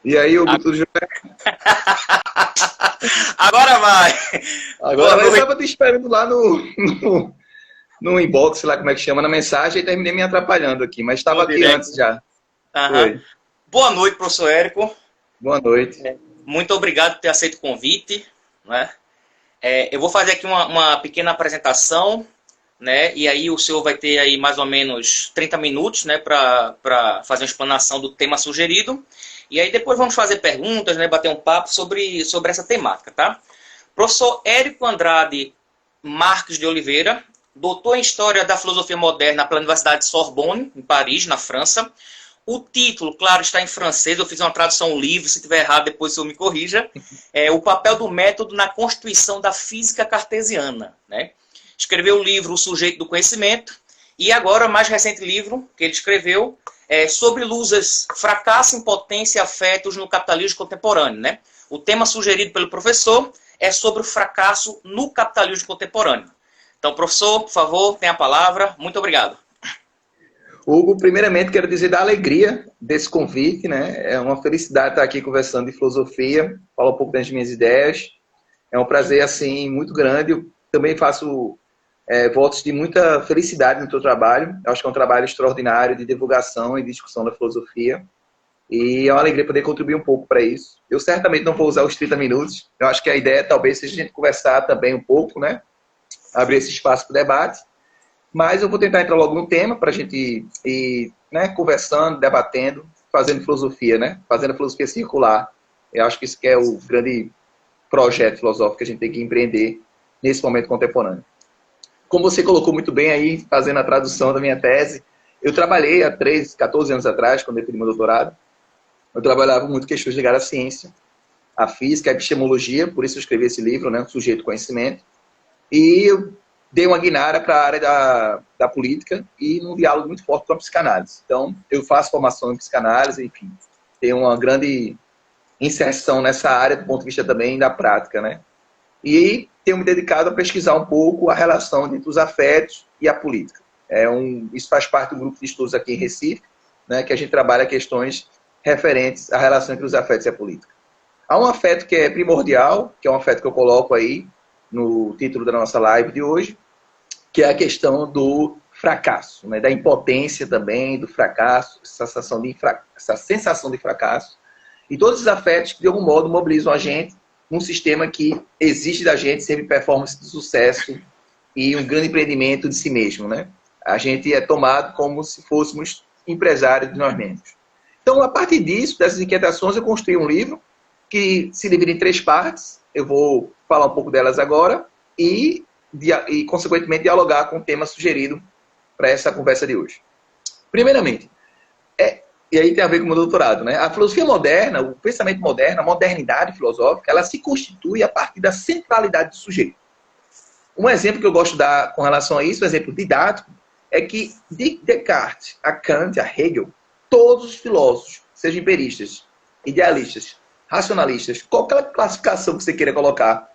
E aí, Hugo, tudo jóia? Agora vai! Agora Boa eu noite. estava te esperando lá no, no inbox, sei lá como é que chama, na mensagem, e terminei me atrapalhando aqui, mas estava No aqui direct. antes já. Aham. Foi. Boa noite, professor Érico. Boa noite. Muito obrigado por ter aceito o convite. Né? Eu vou fazer aqui uma pequena apresentação, né? E aí o senhor vai ter aí mais ou menos 30 minutos, né, para fazer uma explanação do tema sugerido. E aí depois vamos fazer perguntas, né, bater um papo sobre essa temática, tá? Professor Érico Andrade Marques de Oliveira, doutor em História da Filosofia Moderna pela Universidade de Sorbonne, em Paris, na França. O título, claro, está em francês, eu fiz uma tradução livre, se estiver errado depois o senhor me corrija. É O Papel do Método na Constituição da Física Cartesiana. Né? Escreveu o livro O Sujeito do Conhecimento, e agora o mais recente livro que ele escreveu é sobre luzes, fracasso, impotência e afetos no capitalismo contemporâneo. Né? O tema sugerido pelo professor é sobre o fracasso no capitalismo contemporâneo. Então, professor, por favor, tenha a palavra. Muito obrigado. Hugo, primeiramente quero dizer da alegria desse convite, né? É uma felicidade estar aqui conversando de filosofia, falar um pouco das minhas ideias. É um prazer, assim, muito grande. Eu também faço votos de muita felicidade no teu trabalho. Eu acho que é um trabalho extraordinário de divulgação e discussão da filosofia. E é uma alegria poder contribuir um pouco para isso. Eu certamente não vou usar os 30 minutos. Eu acho que a ideia talvez seja a gente conversar também um pouco, né? Abrir esse espaço para o debate. Mas eu vou tentar entrar logo no tema para a gente ir, né, conversando, debatendo, fazendo filosofia, né? Fazendo a filosofia circular. Eu acho que isso que é o grande projeto filosófico que a gente tem que empreender nesse momento contemporâneo. Como você colocou muito bem aí, fazendo a tradução da minha tese, eu trabalhei há 14 anos atrás, quando eu fiz meu doutorado. Eu trabalhava muito questões ligadas à ciência, à física, à epistemologia, por isso eu escrevi esse livro, né, Sujeito do Conhecimento. E eu dei uma guinada para a área da política e num diálogo muito forte com a psicanálise. Então, eu faço formação em psicanálise, enfim, tenho uma grande inserção nessa área do ponto de vista também da prática, né? E tenho me dedicado a pesquisar um pouco a relação entre os afetos e a política. Isso faz parte do grupo de estudos aqui em Recife, né, que a gente trabalha questões referentes à relação entre os afetos e a política. Há um afeto que é primordial, que é um afeto que eu coloco aí no título da nossa live de hoje, que é a questão do fracasso, né, da impotência também, do fracasso, essa sensação de fracasso, e todos os afetos que, de algum modo, mobilizam a gente num sistema que exige da gente sempre performance de sucesso e um grande empreendimento de si mesmo, né? A gente é tomado como se fôssemos empresários de nós mesmos. Então, a partir disso, dessas inquietações, eu construí um livro que se divide em 3 partes. Eu vou falar um pouco delas agora e consequentemente, dialogar com o tema sugerido para essa conversa de hoje. Primeiramente, e aí tem a ver com o meu doutorado, né? A filosofia moderna, o pensamento moderno, a modernidade filosófica, ela se constitui a partir da centralidade do sujeito. Um exemplo que eu gosto de dar com relação a isso, um exemplo didático, é que de Descartes a Kant, a Hegel, todos os filósofos, sejam empiristas, idealistas, racionalistas, qualquer classificação que você queira colocar,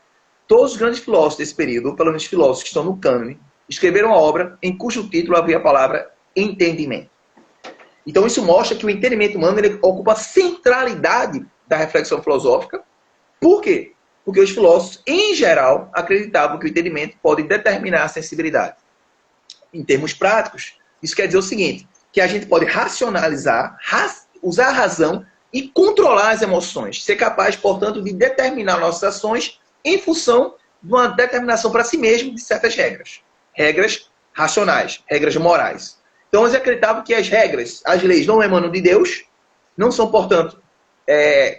todos os grandes filósofos desse período, ou pelo menos filósofos que estão no cânone, escreveram uma obra em cujo título havia a palavra entendimento. Então isso mostra que o entendimento humano ele ocupa a centralidade da reflexão filosófica. Por quê? Porque os filósofos, em geral, acreditavam que o entendimento pode determinar a sensibilidade. Em termos práticos, isso quer dizer o seguinte, que a gente pode racionalizar, usar a razão e controlar as emoções. Ser capaz, portanto, de determinar nossas ações em função de uma determinação para si mesmo de certas regras. Regras racionais, regras morais. Então, eles acreditavam que as regras, as leis não emanam de Deus, não são, portanto,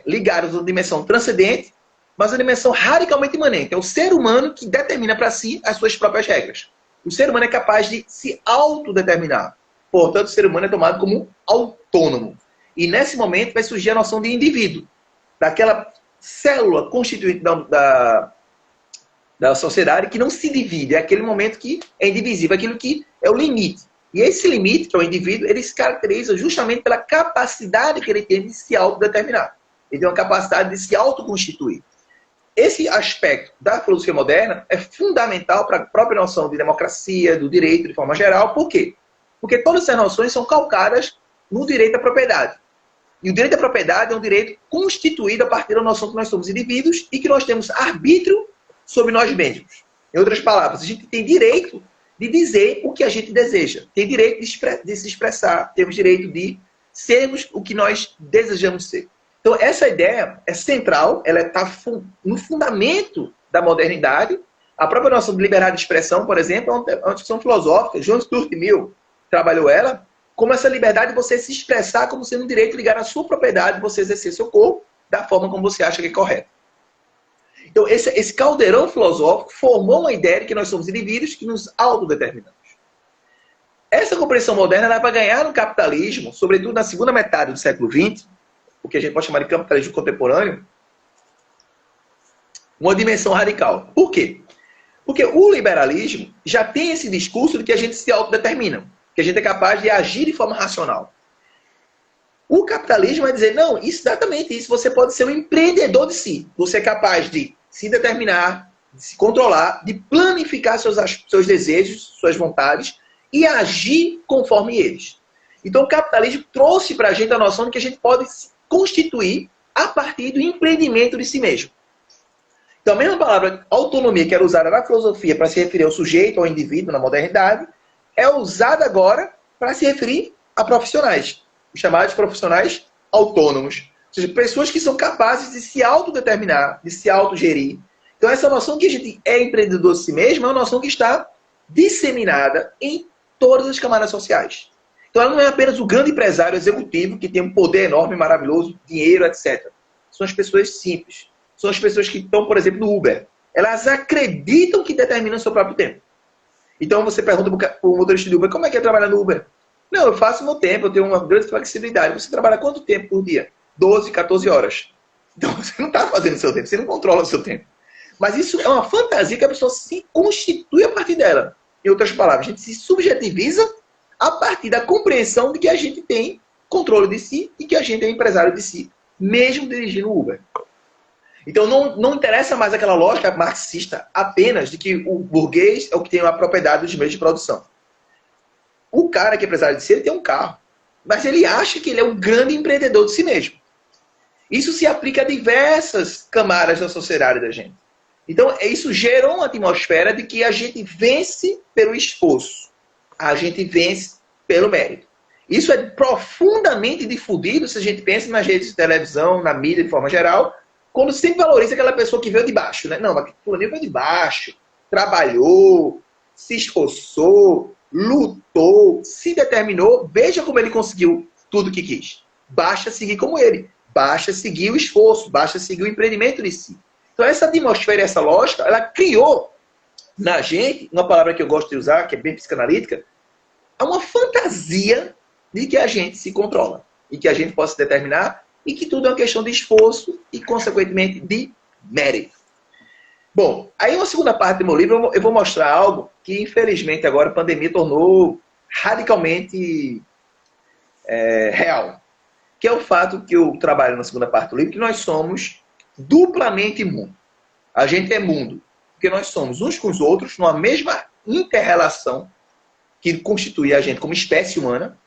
ligadas a uma dimensão transcendente, mas a dimensão radicalmente imanente. É o ser humano que determina para si as suas próprias regras. O ser humano é capaz de se autodeterminar. Portanto, o ser humano é tomado como autônomo. E nesse momento vai surgir a noção de indivíduo, daquela célula constituinte da sociedade que não se divide. É aquele momento que é indivisível, aquilo que é o limite. E esse limite, que é o indivíduo, ele se caracteriza justamente pela capacidade que ele tem de se autodeterminar. Ele tem uma capacidade de se autoconstituir. Esse aspecto da filosofia moderna é fundamental para a própria noção de democracia, do direito de forma geral. Por quê? Porque todas essas noções são calcadas no direito à propriedade. E o direito à propriedade é um direito constituído a partir da noção que nós somos indivíduos e que nós temos arbítrio sobre nós mesmos. Em outras palavras, a gente tem direito de dizer o que a gente deseja. Tem direito de se expressar. Temos direito de sermos o que nós desejamos ser. Então, essa ideia é central. Ela está no fundamento da modernidade. A própria noção de liberdade de expressão, por exemplo, é uma discussão filosófica. John Stuart Mill trabalhou ela como essa liberdade de você se expressar como sendo um direito ligado à sua propriedade, você exercer seu corpo da forma como você acha que é correto. Então, esse caldeirão filosófico formou uma ideia de que nós somos indivíduos que nos autodeterminamos. Essa compreensão moderna vai ganhar no capitalismo, sobretudo na segunda metade do século XX, o que a gente pode chamar de capitalismo contemporâneo, uma dimensão radical. Por quê? Porque o liberalismo já tem esse discurso de que a gente se autodetermina, que a gente é capaz de agir de forma racional. O capitalismo vai dizer, não, exatamente isso, você pode ser um empreendedor de si. Você é capaz de se determinar, de se controlar, de planificar seus desejos, suas vontades e agir conforme eles. Então o capitalismo trouxe para a gente a noção de que a gente pode se constituir a partir do empreendimento de si mesmo. Então a mesma palavra autonomia que era usada na filosofia para se referir ao sujeito, ao indivíduo na modernidade, é usada agora para se referir a profissionais, os chamados profissionais autônomos. Ou seja, pessoas que são capazes de se autodeterminar, de se autogerir. Então essa noção que a gente é empreendedor de si mesmo é uma noção que está disseminada em todas as camadas sociais. Então ela não é apenas o grande empresário executivo que tem um poder enorme, maravilhoso, dinheiro, etc. São as pessoas simples. São as pessoas que estão, por exemplo, no Uber. Elas acreditam que determinam o seu próprio tempo. Então você pergunta para o motorista do Uber, como é que é trabalhar no Uber? Não, eu faço o meu tempo, eu tenho uma grande flexibilidade. Você trabalha quanto tempo por dia? 12, 14 horas. Então você não está fazendo o seu tempo, você não controla o seu tempo. Mas isso é uma fantasia que a pessoa se constitui a partir dela. Em outras palavras, a gente se subjetiviza a partir da compreensão de que a gente tem controle de si e que a gente é empresário de si, mesmo dirigindo o Uber. Então não interessa mais aquela lógica marxista apenas de que o burguês é o que tem a propriedade dos meios de produção. O cara que é empresário de si, ele tem um carro, mas ele acha que ele é um grande empreendedor de si mesmo. Isso se aplica a diversas camadas da sociedade da gente. Então, isso gerou uma atmosfera de que a gente vence pelo esforço. A gente vence pelo mérito. Isso é profundamente difundido se a gente pensa nas redes de televisão, na mídia de forma geral, quando sempre valoriza aquela pessoa que veio de baixo, né? Não, mas fulaninho veio de baixo, trabalhou, se esforçou, lutou, se determinou, veja como ele conseguiu tudo o que quis. Basta seguir como ele. Basta seguir o esforço, basta seguir o empreendimento de si. Então essa atmosfera, essa lógica, ela criou na gente, uma palavra que eu gosto de usar, que é bem psicanalítica, é uma fantasia de que a gente se controla e que a gente possa se determinar e que tudo é uma questão de esforço e, consequentemente, de mérito. Bom, aí uma segunda parte do meu livro eu vou mostrar algo que, infelizmente, agora a pandemia tornou radicalmente real. Que é o fato que eu trabalho na segunda parte do livro, que nós somos duplamente mundo. A gente é mundo, porque nós somos uns com os outros, numa mesma inter-relação que constitui a gente como espécie humana,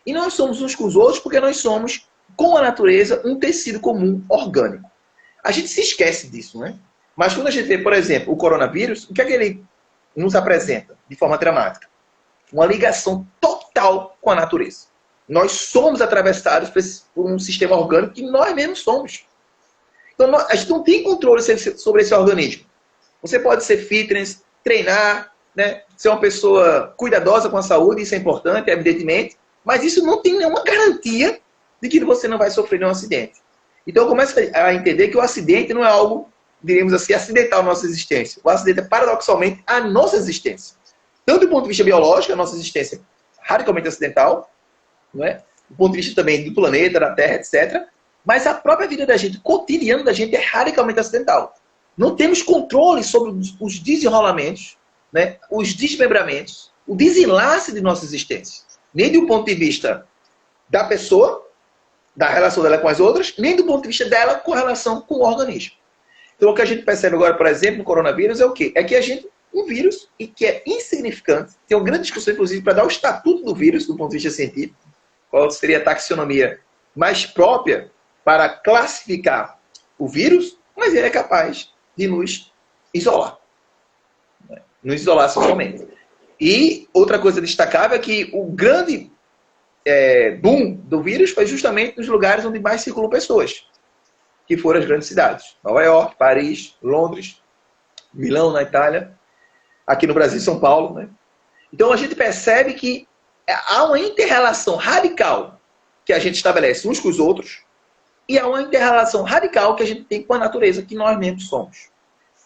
e nós somos uns com os outros porque nós somos, com a natureza, um tecido comum orgânico. A gente se esquece disso, né? Mas quando a gente vê, por exemplo, o coronavírus, o que é que ele nos apresenta de forma dramática? Uma ligação total com a natureza. Nós somos atravessados por um sistema orgânico que nós mesmos somos. Então, a gente não tem controle sobre esse organismo. Você pode ser fitness, treinar, né? Ser uma pessoa cuidadosa com a saúde, isso é importante, evidentemente, mas isso não tem nenhuma garantia de que você não vai sofrer nenhum acidente. Então, eu começo a entender que o acidente não é algo, diríamos assim, acidental na nossa existência. O acidente é, paradoxalmente, a nossa existência. Tanto do ponto de vista biológico, a nossa existência é radicalmente acidental, não é? Do ponto de vista também do planeta, da Terra, etc. Mas a própria vida da gente, o cotidiano da gente é radicalmente acidental. Não temos controle sobre os desenrolamentos, né? Os desmembramentos, o desenlace de nossa existência. Nem do ponto de vista da pessoa, da relação dela com as outras, nem do ponto de vista dela com relação com o organismo. Então o que a gente percebe agora, por exemplo, no coronavírus é o quê? É que a gente, um vírus, e que é insignificante, tem uma grande discussão, inclusive, para dar o estatuto do vírus, do ponto de vista científico, qual seria a taxonomia mais própria para classificar o vírus, mas ele é capaz de nos isolar. Nos isolar socialmente. E outra coisa destacável é que o grande boom do vírus foi justamente nos lugares onde mais circulam pessoas, que foram as grandes cidades. Nova York, Paris, Londres, Milão, na Itália, aqui no Brasil, São Paulo, né? Então a gente percebe que há uma inter-relação radical que a gente estabelece uns com os outros e há uma inter-relação radical que a gente tem com a natureza que nós mesmos somos.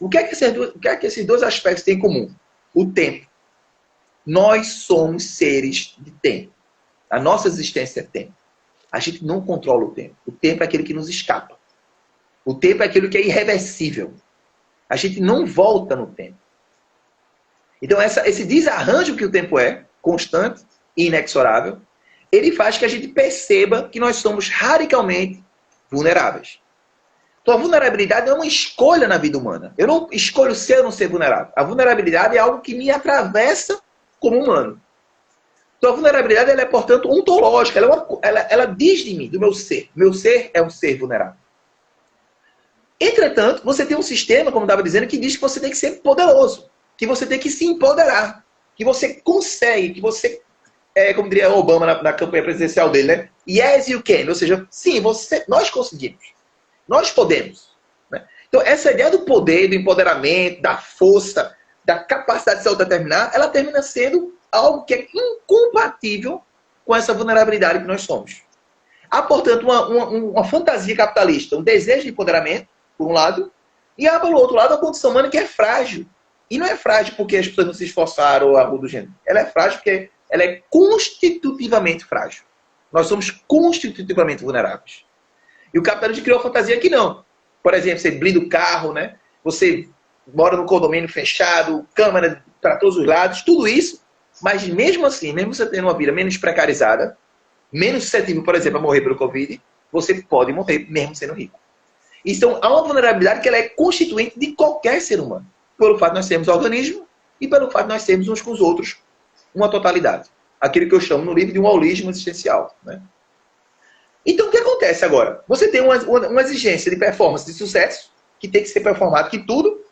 O que é que esses dois aspectos têm em comum? O tempo. Nós somos seres de tempo. A nossa existência é tempo. A gente não controla o tempo. O tempo é aquele que nos escapa. O tempo é aquilo que é irreversível. A gente não volta no tempo. Então, esse desarranjo que o tempo é, constante e inexorável, ele faz que a gente perceba que nós somos radicalmente vulneráveis. Então, a vulnerabilidade não é uma escolha na vida humana. Eu não escolho ser ou não ser vulnerável. A vulnerabilidade é algo que me atravessa como humano. Então, a vulnerabilidade ela é, portanto, ontológica. Ela diz de mim, do meu ser. Meu ser é um ser vulnerável. Entretanto, você tem um sistema, como eu estava dizendo, que diz que você tem que ser poderoso. Que você tem que se empoderar. Que você consegue, que você... como diria Obama na campanha presidencial dele, né? Yes, you can. Ou seja, sim, nós conseguimos. Nós podemos. Né? Então, essa ideia do poder, do empoderamento, da força, da capacidade de se autodeterminar, ela termina sendo algo que é incompatível com essa vulnerabilidade que nós somos. Há, portanto, uma fantasia capitalista, um desejo de empoderamento, por um lado, e há, pelo outro lado, a condição humana que é frágil. E não é frágil porque as pessoas não se esforçaram ou algo do gênero. Ela é frágil porque ela é constitutivamente frágil. Nós somos constitutivamente vulneráveis. E o capitalismo criou a fantasia que não. Por exemplo, você blinda o carro, né? Você mora num condomínio fechado, câmera para todos os lados, tudo isso. Mas mesmo assim, mesmo você tendo uma vida menos precarizada, menos suscetível, por exemplo, a morrer pelo Covid, você pode morrer mesmo sendo rico. Então, há uma vulnerabilidade que ela é constituinte de qualquer ser humano. Pelo fato de nós sermos organismo e pelo fato de nós sermos uns com os outros uma totalidade. Aquilo que eu chamo no livro de um holismo existencial, né? Então, o que acontece agora? Você tem uma exigência de performance, de sucesso, que tem que ser performado, que tudo,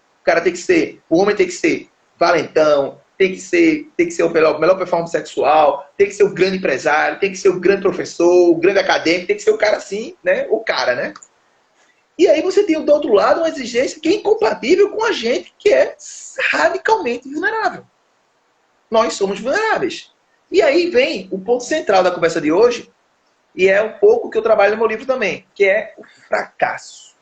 o homem tem que ser valentão, tem que ser o melhor performance sexual, tem que ser o grande empresário, tem que ser o grande professor, o grande acadêmico, tem que ser o cara assim, né? O cara, né? E aí você tem do outro lado uma exigência que é incompatível com a gente que é radicalmente vulnerável. Nós somos vulneráveis. E aí vem o ponto central da conversa de hoje, e é um pouco que eu trabalho no meu livro também, que é o fracasso.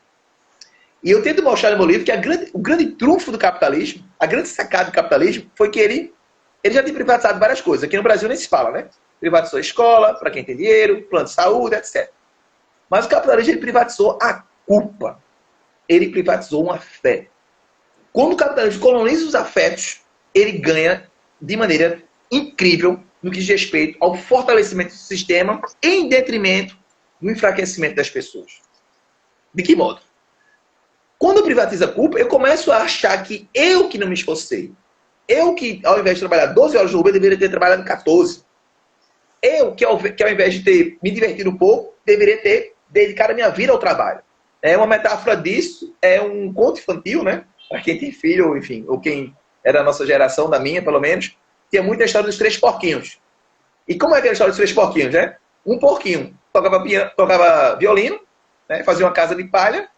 E eu tento mostrar no meu livro que o grande trunfo do capitalismo, a grande sacada do capitalismo, foi que ele já tem privatizado várias coisas. Aqui no Brasil nem se fala, né? Privatizou a escola, para quem tem dinheiro, plano de saúde, etc. Mas o capitalismo ele privatizou a culpa. Ele privatizou um afeto. Quando o capitalismo coloniza os afetos, ele ganha de maneira incrível no que diz respeito ao fortalecimento do sistema em detrimento do enfraquecimento das pessoas. De que modo? Quando eu privatizo a culpa, eu começo a achar que eu que não me esforcei. Eu que, ao invés de trabalhar 12 horas no Uber, deveria ter trabalhado 14. Eu que, ao invés de ter me divertido um pouco, deveria ter dedicado a minha vida ao trabalho. É uma metáfora disso, é um conto infantil, né? Para quem tem filho, ou enfim, ou quem era da nossa geração, da minha, pelo menos, tinha muita história dos 3 porquinhos. E como é aquela história dos 3 porquinhos, né? Um porquinho tocava violino, né? Fazia uma casa de palha,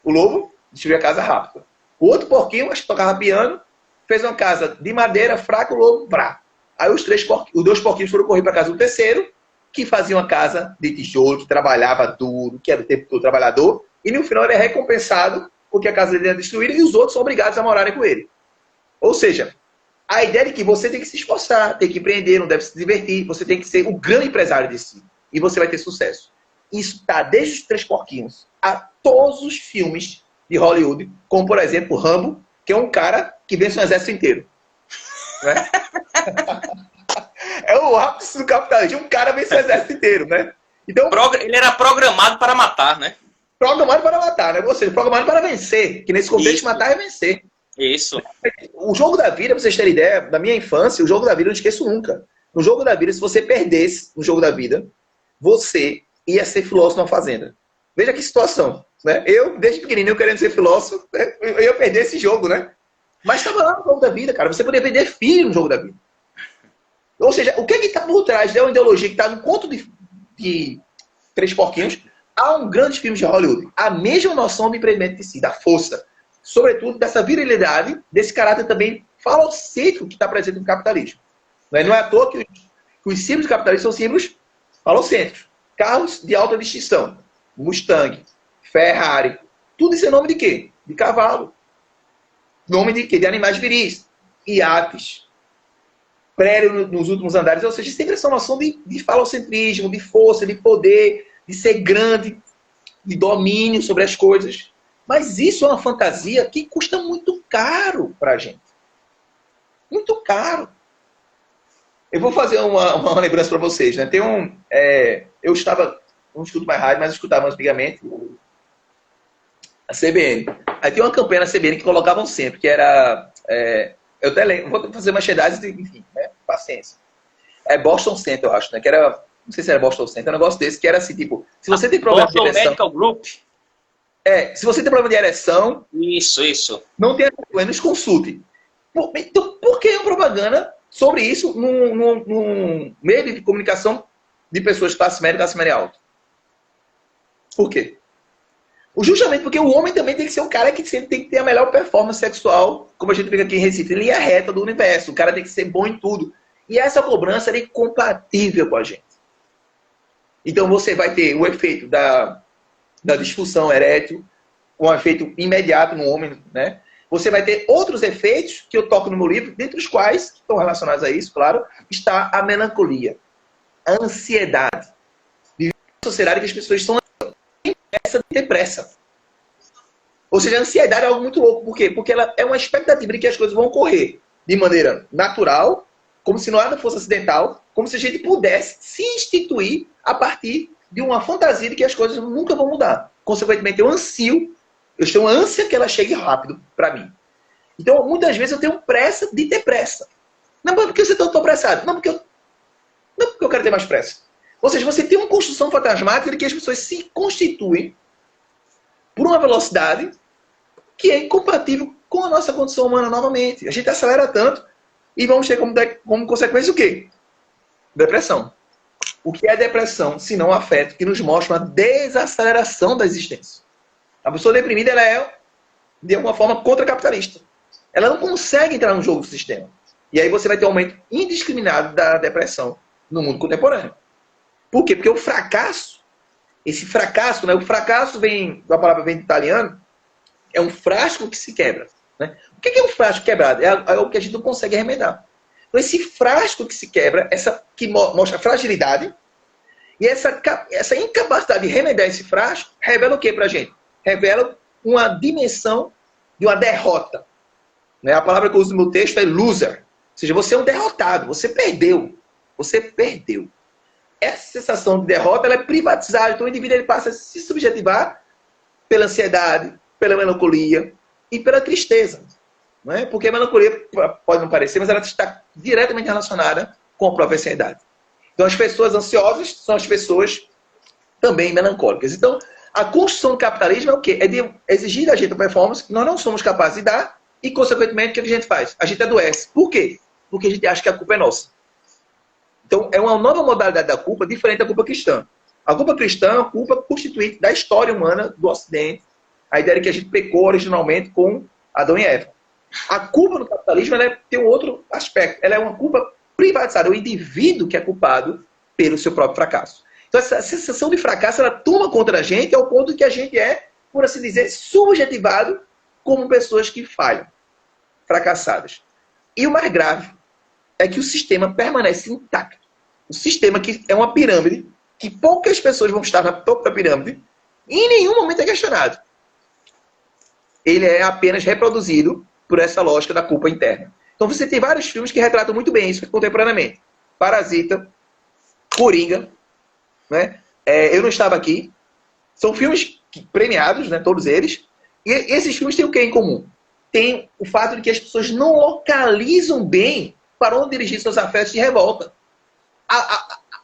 o lobo destruía a casa rápido. O outro porquinho, acho que tocava piano, fez uma casa de madeira, fraca, o lobo, brá. Aí os 2 porquinhos foram correr para a casa do terceiro, que fazia uma casa de tijolo, que trabalhava duro, que era o tempo todo trabalhador, e no final ele é recompensado porque a casa dele é destruída e os outros são obrigados a morarem com ele. Ou seja, a ideia de que você tem que se esforçar, tem que empreender, não deve se divertir, você tem que ser o grande empresário de si. E você vai ter sucesso. Isso está desde os 3 porquinhos a todos os filmes de Hollywood, como por exemplo Rambo, que é um cara que vence um exército inteiro. Né? É o ápice do capitalismo. Um cara vence um exército inteiro, né? Então, ele era programado para matar, né? Programado para matar, né? Ou seja, programado para vencer. Que nesse contexto, Isso. matar é vencer. Isso. O jogo da vida, pra vocês terem ideia, da minha infância, o jogo da vida eu não esqueço nunca. No jogo da vida, se você perdesse no jogo da vida, você ia ser filósofo numa fazenda. Veja que situação, né? Eu, desde pequenininho, querendo ser filósofo, né? Eu ia perder esse jogo, né? Mas estava lá no jogo da vida, cara. Você poderia perder filho no jogo da vida. Ou seja, o que está por trás de uma ideologia que está no conto de Três Porquinhos? Há um grande filme de Hollywood. A mesma noção do empreendimento de si, da força. Sobretudo dessa virilidade, desse caráter também falocêntrico que está presente no capitalismo. Não é à toa que os símbolos capitalistas são símbolos falocêntricos. Carros de alta distinção. Mustang, Ferrari. Tudo isso é nome de quê? De cavalo. Nome de quê? De animais viris. Iates. Prédio nos últimos andares. Ou seja, sempre essa noção de falocentrismo, de força, de poder, de ser grande, de domínio sobre as coisas. Mas isso é uma fantasia que custa muito caro para a gente. Muito caro. Eu vou fazer uma lembrança para vocês. Né? Eu estava, não escuto mais rádio, mas eu escutava antigamente a CBN. Aí tem uma campanha na CBN que colocavam sempre, que era... eu até lembro, vou fazer uma cheddar, enfim, né? Paciência. Boston Center, eu acho, né? Que era, não sei se era Boston Center, um negócio desse, que era assim, tipo, se você tem problema Boston de ereção... Medical Group. Se você tem problema de ereção... Isso. Não tem problema, nos consulte. Então, por que uma propaganda sobre isso num meio de comunicação de pessoas de classe média e classe média alta? Por quê? Justamente porque o homem também tem que ser um cara que sempre tem que ter a melhor performance sexual, como a gente vê aqui em Recife, em linha reta do universo. O cara tem que ser bom em tudo. E essa cobrança é incompatível com a gente. Então você vai ter o efeito da disfunção erétil, um efeito imediato no homem, né? Você vai ter outros efeitos que eu toco no meu livro, dentre os quais, que estão relacionados a isso, claro, está a melancolia, a ansiedade. Viver uma sociedade que as pessoas são de ter pressa. Ou seja, a ansiedade é algo muito louco. Por quê? Porque ela é uma expectativa de que as coisas vão ocorrer de maneira natural, como se nada fosse acidental, como se a gente pudesse se instituir a partir de uma fantasia de que as coisas nunca vão mudar. Consequentemente, eu tenho ânsia que ela chegue rápido para mim. Então, muitas vezes eu tenho pressa de ter pressa. Não, por que você está tão apressado? Não, porque eu quero ter mais pressa. Ou seja, você tem uma construção fantasmática de que as pessoas se constituem por uma velocidade que é incompatível com a nossa condição humana novamente. A gente acelera tanto e vamos ter como consequência o quê? Depressão. O que é depressão, se não afeto, que nos mostra uma desaceleração da existência? A pessoa deprimida ela é, de alguma forma, contra-capitalista. Ela não consegue entrar no jogo do sistema. E aí você vai ter um aumento indiscriminado da depressão no mundo contemporâneo. Por quê? Porque o fracasso, esse fracasso, né? O fracasso a palavra vem do italiano, é um frasco que se quebra. Né? O que é um frasco quebrado? É algo que a gente não consegue remedar. Então esse frasco que se quebra, que mostra a fragilidade, e essa incapacidade de remediar esse frasco, revela o que pra gente? Revela uma dimensão de uma derrota. Né? A palavra que eu uso no meu texto é loser. Ou seja, você é um derrotado, você perdeu. Você perdeu. Essa sensação de derrota ela é privatizada. Então o indivíduo ele passa a se subjetivar pela ansiedade, pela melancolia e pela tristeza. Não é? Porque a melancolia pode não parecer, mas ela está diretamente relacionada com a própria ansiedade. Então as pessoas ansiosas são as pessoas também melancólicas. Então a construção do capitalismo é o quê? É de exigir da gente a performance que nós não somos capazes de dar e, consequentemente, o que a gente faz? A gente adoece. Por quê? Porque a gente acha que a culpa é nossa. Então, é uma nova modalidade da culpa, diferente da culpa cristã. A culpa cristã é uma culpa constituinte da história humana do Ocidente. A ideia de que a gente pecou originalmente com Adão e Eva. A culpa no capitalismo ela tem um outro aspecto. Ela é uma culpa privatizada. É o indivíduo que é culpado pelo seu próprio fracasso. Então, essa sensação de fracasso, ela toma conta da gente ao ponto que a gente é, por assim dizer, subjetivado como pessoas que falham, fracassadas. E o mais grave é que o sistema permanece intacto. O sistema que é uma pirâmide, que poucas pessoas vão estar na topo da pirâmide, e em nenhum momento é questionado. Ele é apenas reproduzido por essa lógica da culpa interna. Então você tem vários filmes que retratam muito bem isso contemporaneamente. Parasita, Coringa, né? Eu Não Estava Aqui. São filmes premiados, né, todos eles. E esses filmes têm o que em comum? Tem o fato de que as pessoas não localizam bem para onde dirigir seus afetos de revolta.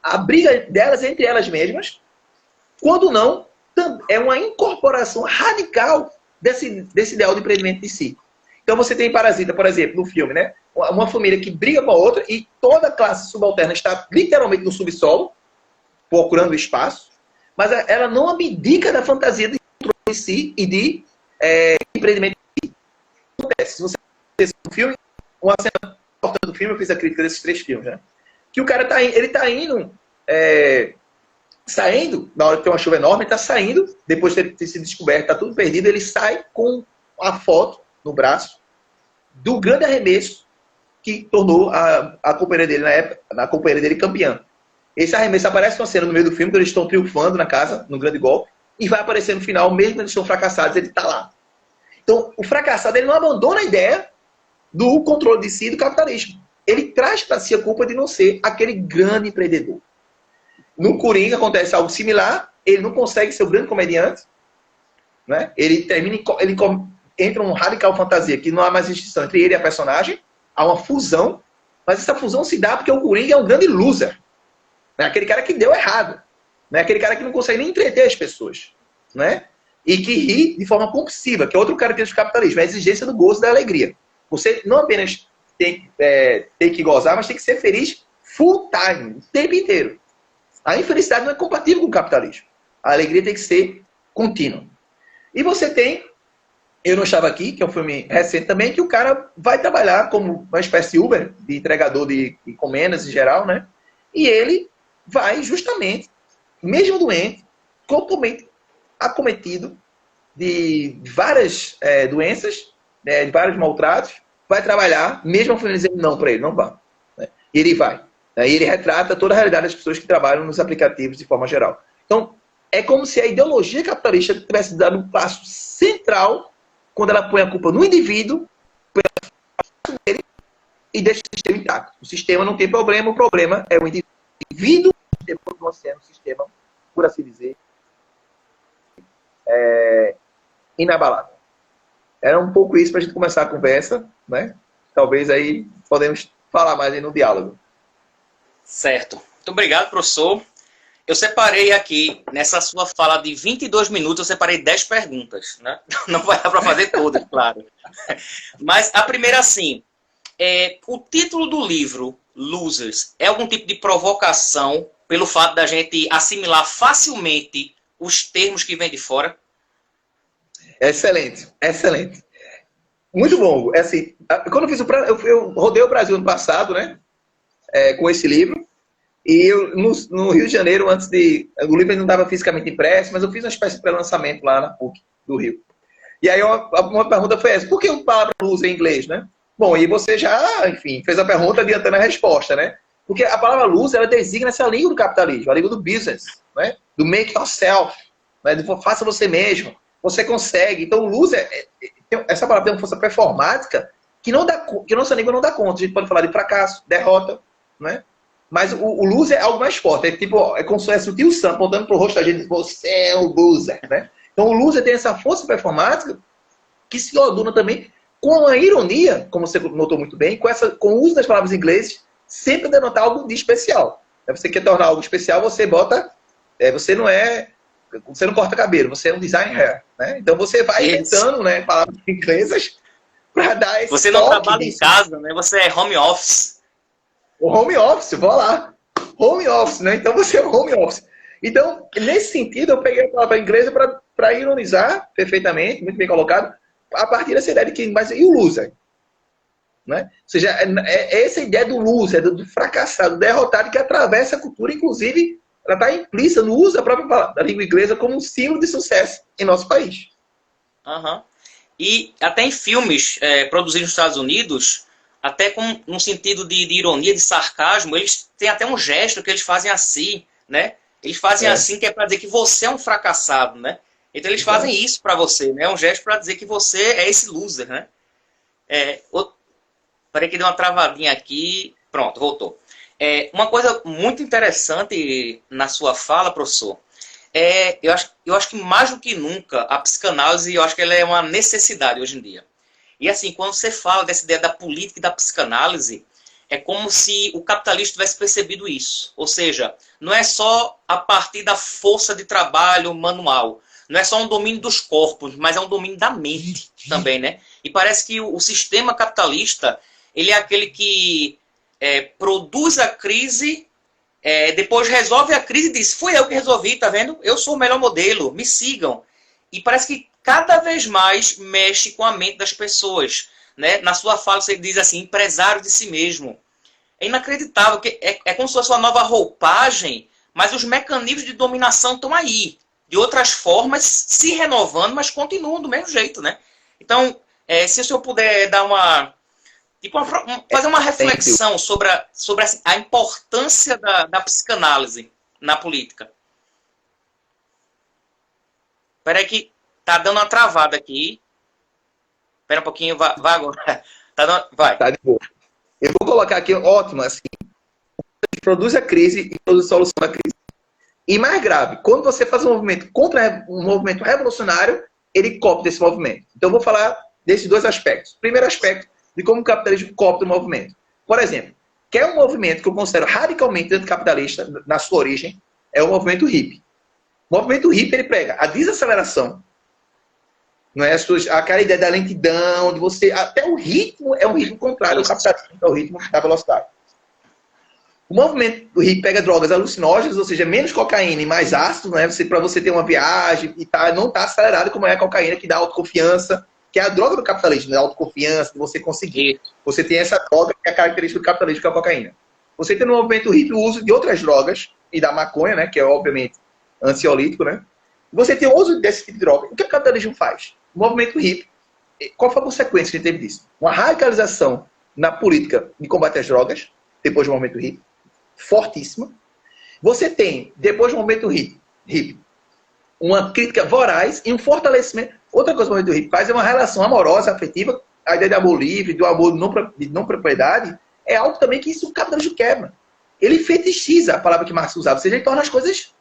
A briga delas é entre elas mesmas Quando não, é uma incorporação radical desse ideal de empreendimento de si. Então você tem Parasita, por exemplo, no filme, né? Uma família que briga com a outra e toda a classe subalterna está literalmente no subsolo, procurando espaço, mas ela não abdica da fantasia de controle de si e de empreendimento de si. Se você assistir o filme, uma cena importante do filme, eu fiz a crítica desses 3 filmes, né? Que o cara tá indo, saindo, na hora que tem uma chuva enorme, ele tá saindo, depois de ter sido descoberto, tá tudo perdido, ele sai com a foto no braço do grande arremesso que tornou a companheira dele, na época, a companheira dele campeã. Esse arremesso aparece uma cena no meio do filme, quando eles estão triunfando na casa, no grande golpe, e vai aparecer no final, mesmo quando eles estão fracassados, ele está lá. Então, o fracassado, ele não abandona a ideia do controle de si e do capitalismo. Ele traz para si a culpa de não ser aquele grande empreendedor. No Coringa acontece algo similar, ele não consegue ser o grande comediante, né? Ele entra um radical fantasia, que não há mais distinção entre ele e a personagem, há uma fusão, mas essa fusão se dá porque o Coringa é um grande loser. Né? Aquele cara que deu errado. Né? Aquele cara que não consegue nem entreter as pessoas. Né? E que ri de forma compulsiva, que é outro característico do capitalismo, é a exigência do gozo e da alegria. Você não apenas tem que gozar, mas tem que ser feliz full time, o tempo inteiro. A infelicidade não é compatível com o capitalismo. A alegria tem que ser contínua. E você tem Eu Não Estava Aqui, que é um filme recente também, que o cara vai trabalhar como uma espécie de Uber, de entregador de encomendas em geral, né? E ele vai justamente, mesmo doente, totalmente acometido de várias doenças, né, de vários maltratos, vai trabalhar, mesmo a família dizendo não para ele, não vá. Né? E ele vai. Né? E ele retrata toda a realidade das pessoas que trabalham nos aplicativos de forma geral. Então, é como se a ideologia capitalista tivesse dado um passo central quando ela põe a culpa no indivíduo dele, e deixa o sistema intacto. O sistema não tem problema, o problema é o indivíduo, depois do oceano, o sistema, por assim dizer, inabalável. Era um pouco isso para a gente começar a conversa, né? Talvez aí podemos falar mais aí no diálogo. Certo. Muito obrigado, professor. Eu separei aqui, nessa sua fala de 22 minutos, eu separei 10 perguntas, né? Não vai dar para fazer todas, claro. Mas a primeira, assim, o título do livro, Losers, é algum tipo de provocação pelo fato da gente assimilar facilmente os termos que vêm de fora? Excelente, excelente. Muito bom. É assim, quando eu fiz eu rodei o Brasil ano passado, né? Com esse livro. E eu, no Rio de Janeiro, antes de... O livro não estava fisicamente impresso, mas eu fiz uma espécie de pré-lançamento lá na PUC do Rio. E aí uma pergunta foi essa: por que a palavra loser em inglês, né? Bom, e você já, enfim, fez a pergunta adiantando a resposta, né? Porque a palavra loser, ela designa essa língua do capitalismo, a língua do business, né? Do make yourself, né? Do faça você mesmo, você consegue. Então, o loser, essa palavra tem uma força performática que nossa língua não dá conta. A gente pode falar de fracasso, derrota, né? Mas o loser é algo mais forte. É como se fosse o tio Sam apontando pro rosto da gente: você é o loser, né? Então o loser tem essa força performática que se coaduna também com a ironia, como você notou muito bem, com o uso das palavras inglesas, sempre denotar algo de especial. Você quer tornar algo especial, você bota... você não corta cabelo, você é um design hair, né? Então você vai inventando, né, palavras inglesas para dar esse Você não trabalha em casa, né? Você é home office. O home office, vou lá. Home office, né? Então você é o home office. Então, nesse sentido, eu peguei a palavra inglesa para ironizar perfeitamente, muito bem colocado, a partir dessa ideia de que... Mas e o loser? Né? Ou seja, essa ideia do loser, do fracassado, do derrotado, que atravessa a cultura, inclusive, ela está implícita no uso da própria língua inglesa como um símbolo de sucesso em nosso país. Uhum. E até em filmes produzidos nos Estados Unidos... Até no sentido de ironia, de sarcasmo, eles têm até um gesto que eles fazem assim, né? Eles fazem assim, que é para dizer que você é um fracassado, né? Então eles fazem isso para você, né? É um gesto para dizer que você é esse loser, né? Peraí que deu uma travadinha aqui. Pronto, voltou. Uma coisa muito interessante na sua fala, professor, eu acho que mais do que nunca a psicanálise, eu acho que ela é uma necessidade hoje em dia. E assim, quando você fala dessa ideia da política e da psicanálise, é como se o capitalista tivesse percebido isso. Ou seja, não é só a partir da força de trabalho manual. Não é só um domínio dos corpos, mas é um domínio da mente também, né? E parece que o sistema capitalista, ele é aquele que produz a crise, depois resolve a crise e diz, fui eu que resolvi, tá vendo? Eu sou o melhor modelo, me sigam. E parece que cada vez mais mexe com a mente das pessoas. Né? Na sua fala você diz assim, empresário de si mesmo. É inacreditável, que é como se fosse uma nova roupagem, mas os mecanismos de dominação estão aí. De outras formas, se renovando, mas continuam do mesmo jeito. Né? Então, se o senhor puder dar fazer uma reflexão sobre a importância da psicanálise na política. Espera aí que tá dando uma travada aqui. Espera um pouquinho, vai agora. Vai. Tá de boa. Eu vou colocar aqui, ótimo, assim. Produz a crise e produz a solução da crise. E mais grave, quando você faz um movimento contra um movimento revolucionário, ele copia desse movimento. Então, eu vou falar desses dois aspectos. Primeiro aspecto, de como o capitalismo copia o movimento. Por exemplo, que é um movimento que eu considero radicalmente anticapitalista, na sua origem, é o movimento hippie. O movimento hippie, ele prega a desaceleração, não é aquela ideia da lentidão, de você... Até o ritmo é um ritmo contrário ao capitalismo, é o ritmo da velocidade. O movimento do hippie pega drogas alucinógenas, ou seja, menos cocaína e mais ácido, né? Para você ter uma viagem e não tá acelerado como é a cocaína, que dá autoconfiança, que é a droga do capitalismo, da autoconfiança, de você conseguir. Você tem essa droga que é a característica do capitalismo, que é a cocaína. Você tem no movimento hippie o uso de outras drogas, e da maconha, né? Que é obviamente ansiolítico, né? Você tem o uso desse tipo de droga. O que o capitalismo faz? O movimento hippie, qual foi a consequência que a gente teve disso? Uma radicalização na política de combate às drogas, depois do movimento hippie, fortíssima. Você tem, depois do movimento hippie, uma crítica voraz e um fortalecimento. Outra coisa que o movimento hippie faz é uma relação amorosa, afetiva, a ideia de amor livre, do amor de não propriedade, é algo também que isso o capitalismo quebra. Ele fetichiza a palavra que Marx usava, ou seja, ele torna as coisas,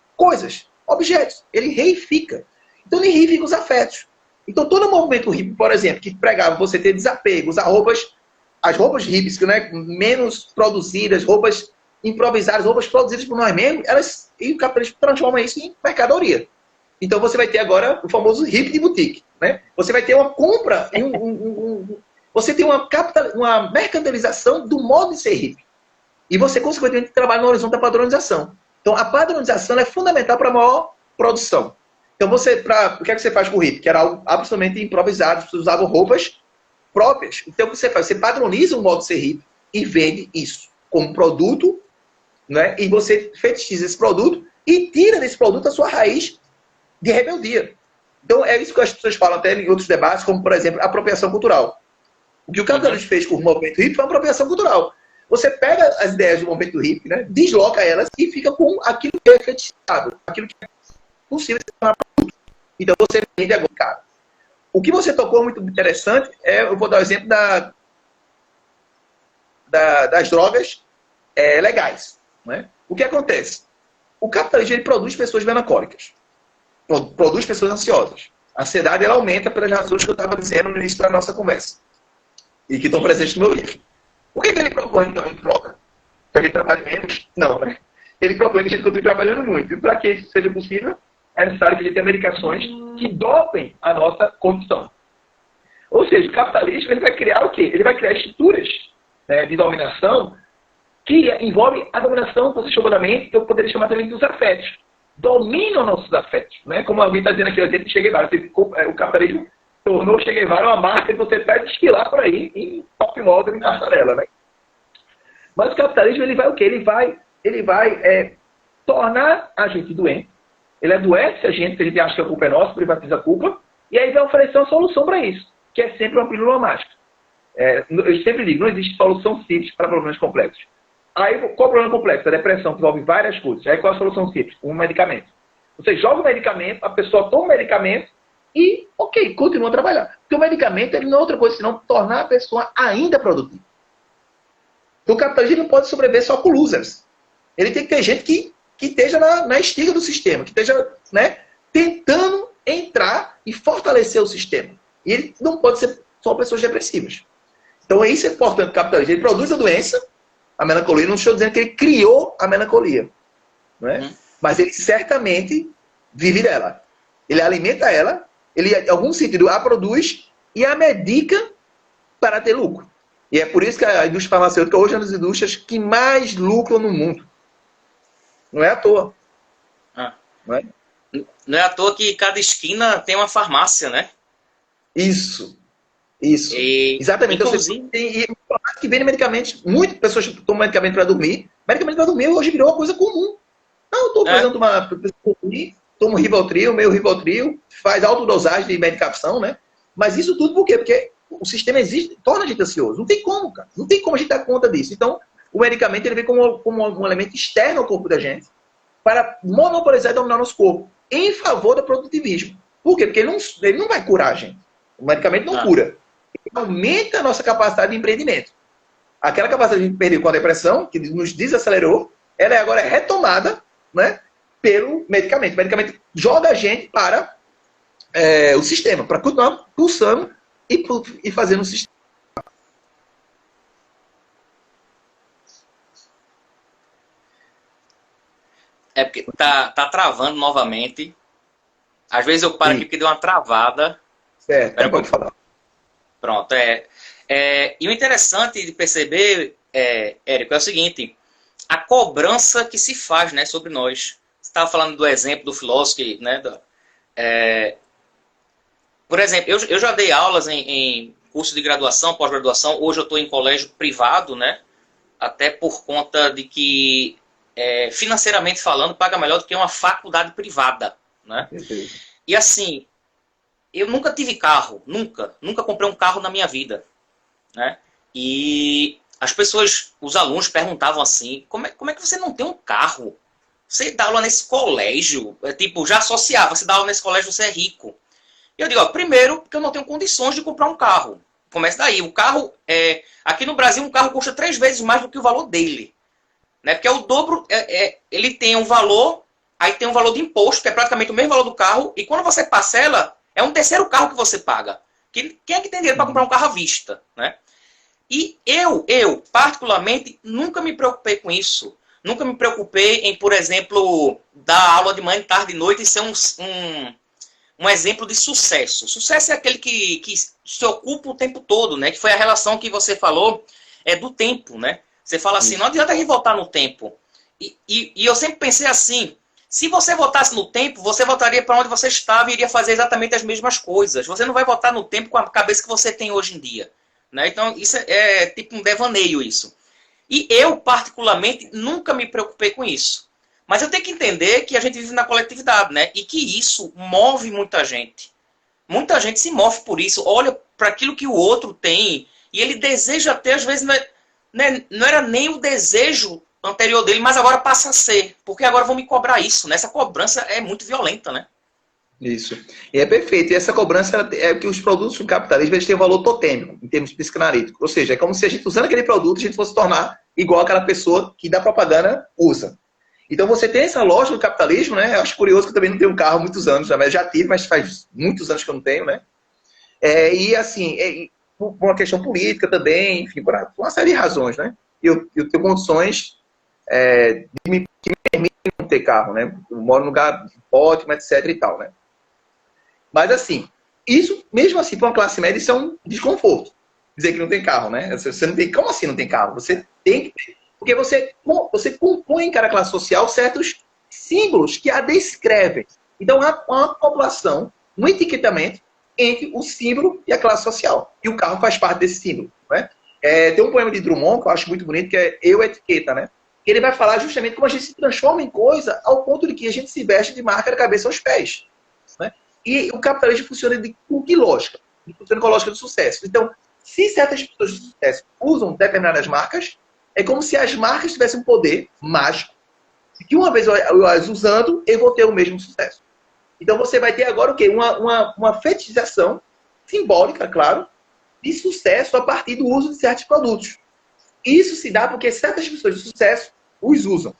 objetos. Ele reifica. Então ele reifica os afetos. Então todo o movimento hippie, por exemplo, que pregava você ter desapego, usar as roupas hippies, que não é menos produzidas, roupas improvisadas, roupas produzidas por nós mesmos, e o capitalismo transforma isso em mercadoria. Então você vai ter agora o famoso hippie de boutique. Né? Você vai ter uma compra, você tem uma mercantilização do modo de ser hippie. E você, consequentemente, trabalha no horizonte da padronização. Então, a padronização é fundamental para a maior produção. Então, o que é que você faz com o hippie? Que era algo absolutamente improvisado, as pessoas usavam roupas próprias. Então, o que você faz? Você padroniza o modo de ser hippie e vende isso como produto, né? E você fetichiza esse produto e tira desse produto a sua raiz de rebeldia. Então, é isso que as pessoas falam até em outros debates, como, por exemplo, a apropriação cultural. O que o capitalismo fez com o movimento hippie foi uma apropriação cultural. Você pega as ideias do movimento hippie, né, desloca elas e fica com aquilo que é fetichado, aquilo que é possível se tornar produto. Então, você vende agora, cara. O que você tocou muito interessante eu vou dar o exemplo das drogas legais. Né? O que acontece? O capitalismo ele produz pessoas melancólicas. Produz pessoas ansiosas. A ansiedade ela aumenta pelas razões que eu estava dizendo no início da nossa conversa. E que estão presentes no meu livro. O que ele propõe, então, em troca? Que a gente trabalhe menos? Não, né? Ele propõe que a gente continue trabalhando muito. E para que isso seja possível, é necessário que a gente tenha medicações que dopem a nossa condição. Ou seja, o capitalismo ele vai criar o quê? Ele vai criar estruturas, né, de dominação que envolvem a dominação, você chamou da mente, que eu poderia chamar também dos afetos. Dominam nossos afetos. Né? Como alguém está dizendo aqui, o exemplo de Che Guevara. O capitalismo tornou Che Guevara uma marca que você vai desfilar por aí em top model, em passarela. Né? Mas o capitalismo ele vai o quê? Ele vai tornar a gente doente. Ele adoece a gente, que a gente acha que a culpa é nossa, privatiza a culpa, e aí vai oferecer uma solução para isso, que é sempre uma pílula mágica. Eu sempre digo, não existe solução simples para problemas complexos. Aí, qual é o problema complexo? A depressão, que envolve várias coisas. Aí, qual é a solução simples? Um medicamento. Você joga o medicamento, a pessoa toma o medicamento e, ok, continua a trabalhar. Porque o medicamento ele não é outra coisa, senão tornar a pessoa ainda produtiva. Então, o capitalismo não pode sobreviver só com losers. Ele tem que ter gente que esteja na estiga do sistema, que esteja, né, tentando entrar e fortalecer o sistema. E ele não pode ser só pessoas depressivas. Então, isso é importante o capitalismo. Ele produz a doença, a melancolia, não estou dizendo que ele criou a melancolia, não é? Mas ele certamente vive dela. Ele alimenta ela, ele, em algum sentido, a produz e a medica para ter lucro. E é por isso que a indústria farmacêutica hoje é uma das indústrias que mais lucram no mundo. Não é à toa. Não é? Não é à toa que cada esquina tem uma farmácia, né? Isso. Exatamente. Inclusive... E que vende medicamentos, muitas pessoas tomam medicamento para dormir. Medicamento para dormir hoje virou uma coisa comum. Não, estou precisando tomar, tomo Rivotril, meio Rivotril, faz autodosagem de medicação, né? Mas isso tudo por quê? Porque o sistema existe, torna a gente ansioso. Não tem como, cara. Não tem como a gente dar conta disso. Então, o medicamento ele vem como um elemento externo ao corpo da gente para monopolizar e dominar nosso corpo em favor do produtivismo. Por quê? Porque ele não vai curar a gente. O medicamento não cura. Ele aumenta a nossa capacidade de empreendimento. Aquela capacidade de empreender com a depressão, que nos desacelerou, ela agora é retomada, né, pelo medicamento. O medicamento joga a gente para o sistema, para continuar pulsando e fazendo o sistema. É porque tá travando novamente. Às vezes eu paro aqui porque deu uma travada. Certo, pode falar. Pronto, e o interessante de perceber, Érico, é o seguinte: a cobrança que se faz, né, sobre nós. Você estava falando do exemplo do filósofo, né? Por exemplo, eu já dei aulas em curso de graduação, pós-graduação. Hoje eu estou em colégio privado, né? Até por conta de que, financeiramente falando, paga melhor do que uma faculdade privada, né? E assim, eu nunca tive carro, nunca comprei um carro na minha vida, né? E as pessoas, os alunos perguntavam assim: como é que você não tem um carro? Você dá aula nesse colégio? Já associava, você dá aula nesse colégio, você é rico. E eu digo, primeiro, porque eu não tenho condições de comprar um carro. Começa daí. O carro, aqui no Brasil, um carro custa 3 vezes mais do que o valor dele. Né? Porque é o dobro, ele tem um valor, aí tem um valor de imposto, que é praticamente o mesmo valor do carro, e quando você parcela, é um terceiro carro que você paga. Quem é que tem dinheiro para comprar um carro à vista? Né? E eu, particularmente, nunca me preocupei com isso. Nunca me preocupei em, por exemplo, dar aula de manhã, tarde e noite e ser um exemplo de sucesso. Sucesso é aquele que se ocupa o tempo todo, né? Que foi a relação que você falou do tempo, né? Você fala assim, não adianta voltar no tempo. E eu sempre pensei assim, se você voltasse no tempo, você voltaria para onde você estava e iria fazer exatamente as mesmas coisas. Você não vai voltar no tempo com a cabeça que você tem hoje em dia. Né? Então, isso é tipo um devaneio, isso. E eu, particularmente, nunca me preocupei com isso. Mas eu tenho que entender que a gente vive na coletividade, né? E que isso move muita gente. Muita gente se move por isso. Olha para aquilo que o outro tem e ele deseja ter, às vezes, não era nem o desejo anterior dele, mas agora passa a ser. Porque agora vão me cobrar isso, né? Essa cobrança é muito violenta, né? Isso. E é perfeito. E essa cobrança é que os produtos do capitalismo eles têm um valor totêmico, em termos psicanalíticos. Ou seja, é como se a gente, usando aquele produto, a gente fosse tornar igual aquela pessoa que da propaganda usa. Então você tem essa lógica do capitalismo, né? Eu acho curioso que eu também não tenho um carro há muitos anos, já tive, mas faz muitos anos que eu não tenho, né? E assim, por uma questão política também, enfim, por uma série de razões, né? Eu tenho condições que me permitem não ter carro, né? Eu moro num lugar ótimo, etc e tal, né? Mas assim, isso, mesmo assim, para uma classe média, isso é um desconforto. Dizer que não tem carro, né? Você não tem, como assim não tem carro? Você tem que ter. Porque você compõe em cada classe social certos símbolos que a descrevem. Então, há uma população, um etiquetamento entre o símbolo e a classe social. E o carro faz parte desse símbolo. Né? Tem um poema de Drummond que eu acho muito bonito, que é Eu, Etiqueta, né? Ele vai falar justamente como a gente se transforma em coisa ao ponto de que a gente se veste de marca da cabeça aos pés. Né? E o capitalismo funciona com que lógica? Ele funciona com a lógica do sucesso. Então, se certas pessoas de sucesso usam determinadas marcas, é como se as marcas tivessem um poder mágico, que uma vez eu as usando, eu vou ter o mesmo sucesso. Então você vai ter agora o quê? Uma fetichização simbólica, claro, de sucesso a partir do uso de certos produtos. Isso se dá porque certas pessoas de sucesso os usam.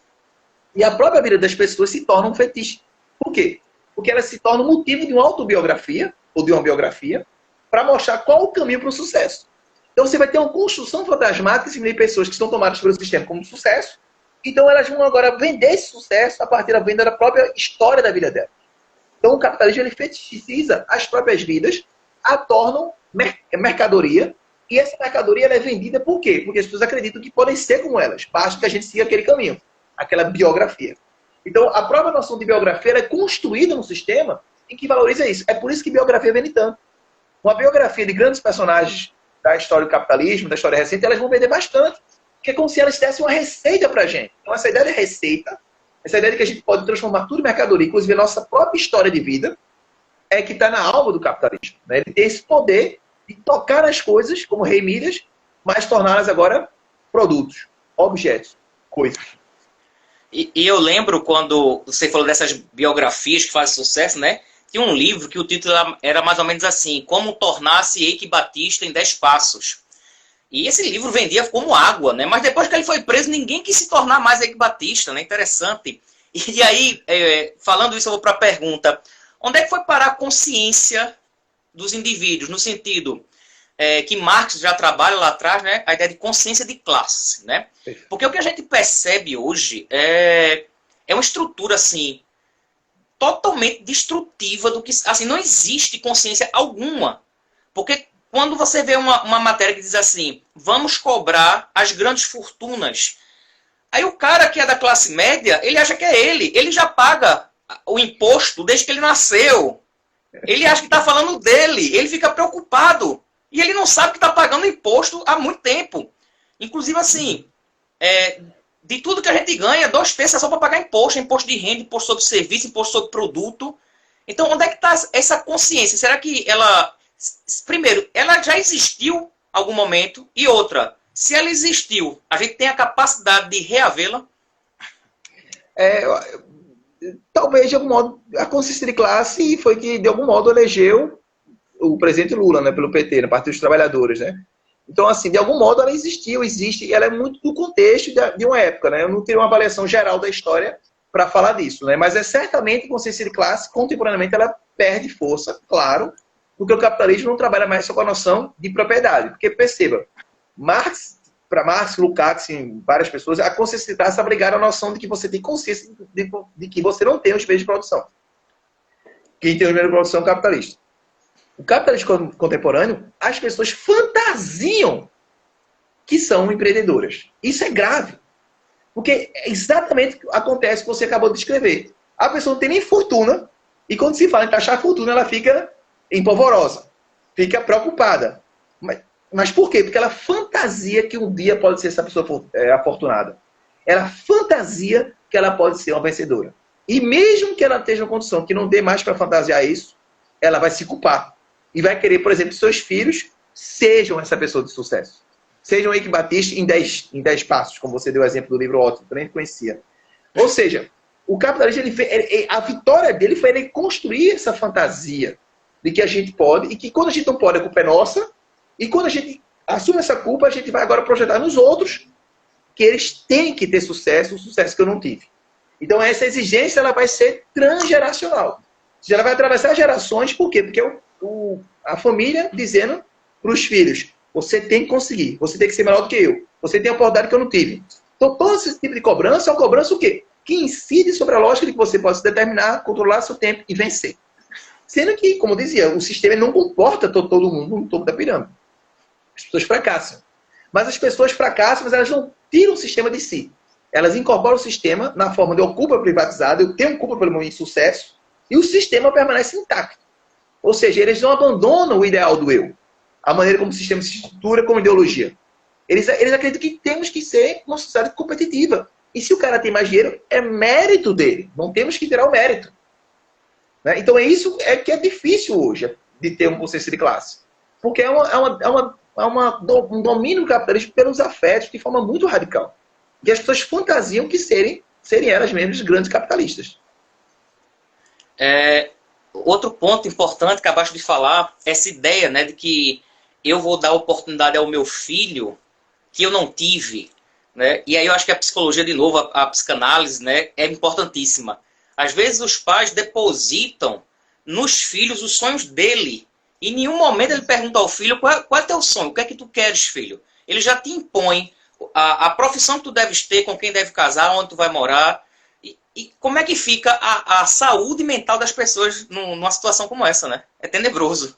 E a própria vida das pessoas se torna um fetiche. Por quê? Porque elas se tornam motivo de uma autobiografia, ou de uma biografia, para mostrar qual o caminho para o sucesso. Então você vai ter uma construção fantasmática de pessoas que estão tomadas pelo sistema como sucesso. Então elas vão agora vender esse sucesso a partir da venda da própria história da vida dela. Então o capitalismo ele fetichiza as próprias vidas, a tornam mercadoria, e essa mercadoria ela é vendida por quê? Porque as pessoas acreditam que podem ser como elas, basta que a gente siga aquele caminho, aquela biografia. Então a própria noção de biografia ela é construída no sistema em que valoriza isso. É por isso que biografia vende tanto. Uma biografia de grandes personagens da história do capitalismo, da história recente, elas vão vender bastante. Porque é como se elas dessem uma receita pra gente. Então essa ideia de receita, essa ideia de que a gente pode transformar tudo em mercadoria, inclusive a nossa própria história de vida, é que está na alma do capitalismo. Né? Ele tem esse poder de tocar nas coisas, como Rei Midas, mas torná-las agora produtos, objetos, coisas. E eu lembro quando você falou dessas biografias que fazem sucesso, né? Tinha um livro que o título era mais ou menos assim, Como Tornar-se Eike Batista em 10 Passos. E esse livro vendia como água, né? Mas depois que ele foi preso, ninguém quis se tornar mais Eike Batista, né? Interessante. E aí, falando isso, eu vou para a pergunta. Onde é que foi parar a consciência dos indivíduos? No sentido que Marx já trabalha lá atrás, né? A ideia de consciência de classe, né? Porque o que a gente percebe hoje é uma estrutura, assim, totalmente destrutiva do que... Assim, não existe consciência alguma. Porque quando você vê uma matéria que diz assim, vamos cobrar as grandes fortunas, aí o cara que é da classe média, ele acha que é ele já paga o imposto desde que ele nasceu. Ele acha que está falando dele, ele fica preocupado. E ele não sabe que está pagando imposto há muito tempo. Inclusive, assim, de tudo que a gente ganha, 2/3 é só para pagar imposto. Imposto de renda, imposto sobre serviço, imposto sobre produto. Então, onde é que está essa consciência? Será que ela... Primeiro, ela já existiu em algum momento? E outra, se ela existiu, a gente tem a capacidade de reavê-la? Talvez, de algum modo, a consciência de classe foi que, de algum modo, elegeu o presidente Lula, né, pelo PT, no Partido dos Trabalhadores, né? Então, assim, de algum modo ela existiu, existe, e ela é muito do contexto de uma época, né? Eu não tenho uma avaliação geral da história para falar disso, né? Mas certamente a consciência de classe, contemporaneamente, ela perde força, claro, porque o capitalismo não trabalha mais só com a noção de propriedade. Porque, perceba, para Marx, Lukács, várias pessoas, a consciência de classe abrigar a noção de que você tem consciência de que você não tem os meios de produção. Quem tem os meios de produção é o capitalista. O capitalismo contemporâneo, as pessoas fantasiam que são empreendedoras. Isso é grave. Porque é exatamente o que acontece que você acabou de descrever. A pessoa não tem nem fortuna, e quando se fala em taxar a fortuna, ela fica empolvorosa, fica preocupada. Mas por quê? Porque ela fantasia que um dia pode ser essa pessoa afortunada. Ela fantasia que ela pode ser uma vencedora. E mesmo que ela esteja em uma condição que não dê mais para fantasiar isso, ela vai se culpar. E vai querer, por exemplo, que seus filhos sejam essa pessoa de sucesso. Sejam Eike Batista em 10 passos, como você deu o exemplo do livro ótimo, que eu nem conhecia. Ou seja, o capitalismo, a vitória dele foi ele construir essa fantasia de que a gente pode, e que quando a gente não pode, a culpa é nossa, e quando a gente assume essa culpa, a gente vai agora projetar nos outros que eles têm que ter sucesso, o sucesso que eu não tive. Então essa exigência ela vai ser transgeracional. Ela vai atravessar gerações, por quê? Porque a família dizendo para os filhos, você tem que conseguir, você tem que ser melhor do que eu, você tem a oportunidade que eu não tive. Então todo esse tipo de cobrança é uma cobrança o quê? Que incide sobre a lógica de que você pode se determinar, controlar seu tempo e vencer. Sendo que, como eu dizia, o sistema não comporta todo mundo no topo da pirâmide. As pessoas fracassam. Mas as pessoas fracassam, mas elas não tiram o sistema de si. Elas incorporam o sistema na forma de eu culpa privatizada, eu tenho culpa pelo meu insucesso, e o sistema permanece intacto. Ou seja, eles não abandonam o ideal do eu. A maneira como o sistema se estrutura como ideologia. Eles acreditam que temos que ser uma sociedade competitiva. E se o cara tem mais dinheiro, é mérito dele. Não temos que tirar o mérito. Né? Então, isso que é difícil hoje, de ter uma consciência de classe. Porque é um domínio do capitalismo pelos afetos de forma muito radical. E as pessoas fantasiam que serem elas mesmas grandes capitalistas. Outro ponto importante que abaixo de falar, essa ideia, né, de que eu vou dar oportunidade ao meu filho que eu não tive. Né? E aí eu acho que a psicologia, de novo, a psicanálise, né, é importantíssima. Às vezes os pais depositam nos filhos os sonhos dele Em nenhum momento ele pergunta ao filho qual é teu sonho, o que é que tu queres, filho. Ele já te impõe a profissão que tu deves ter, com quem deve casar, onde tu vai morar. E como é que fica a saúde mental das pessoas numa situação como essa, né? É tenebroso.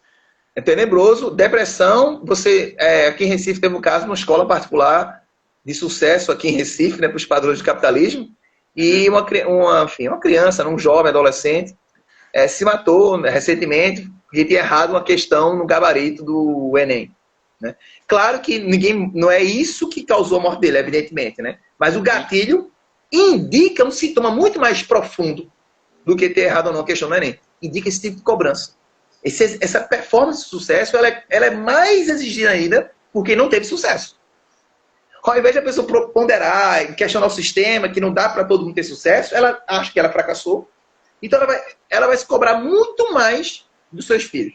É tenebroso. Depressão, aqui em Recife teve um caso numa escola particular de sucesso aqui em Recife, né, para os padrões de capitalismo, e uma criança, um jovem, adolescente, se matou, né, recentemente, porque tinha errado uma questão no gabarito do Enem. Né? Claro que não é isso que causou a morte dele, evidentemente, né? Mas o gatilho indica um sintoma muito mais profundo do que ter errado ou não a questão do Enem. Indica esse tipo de cobrança. Essa performance de sucesso ela é mais exigida ainda porque não teve sucesso. Ao invés de a pessoa ponderar e questionar o sistema, que não dá para todo mundo ter sucesso, ela acha que ela fracassou. Então ela vai se cobrar muito mais dos seus filhos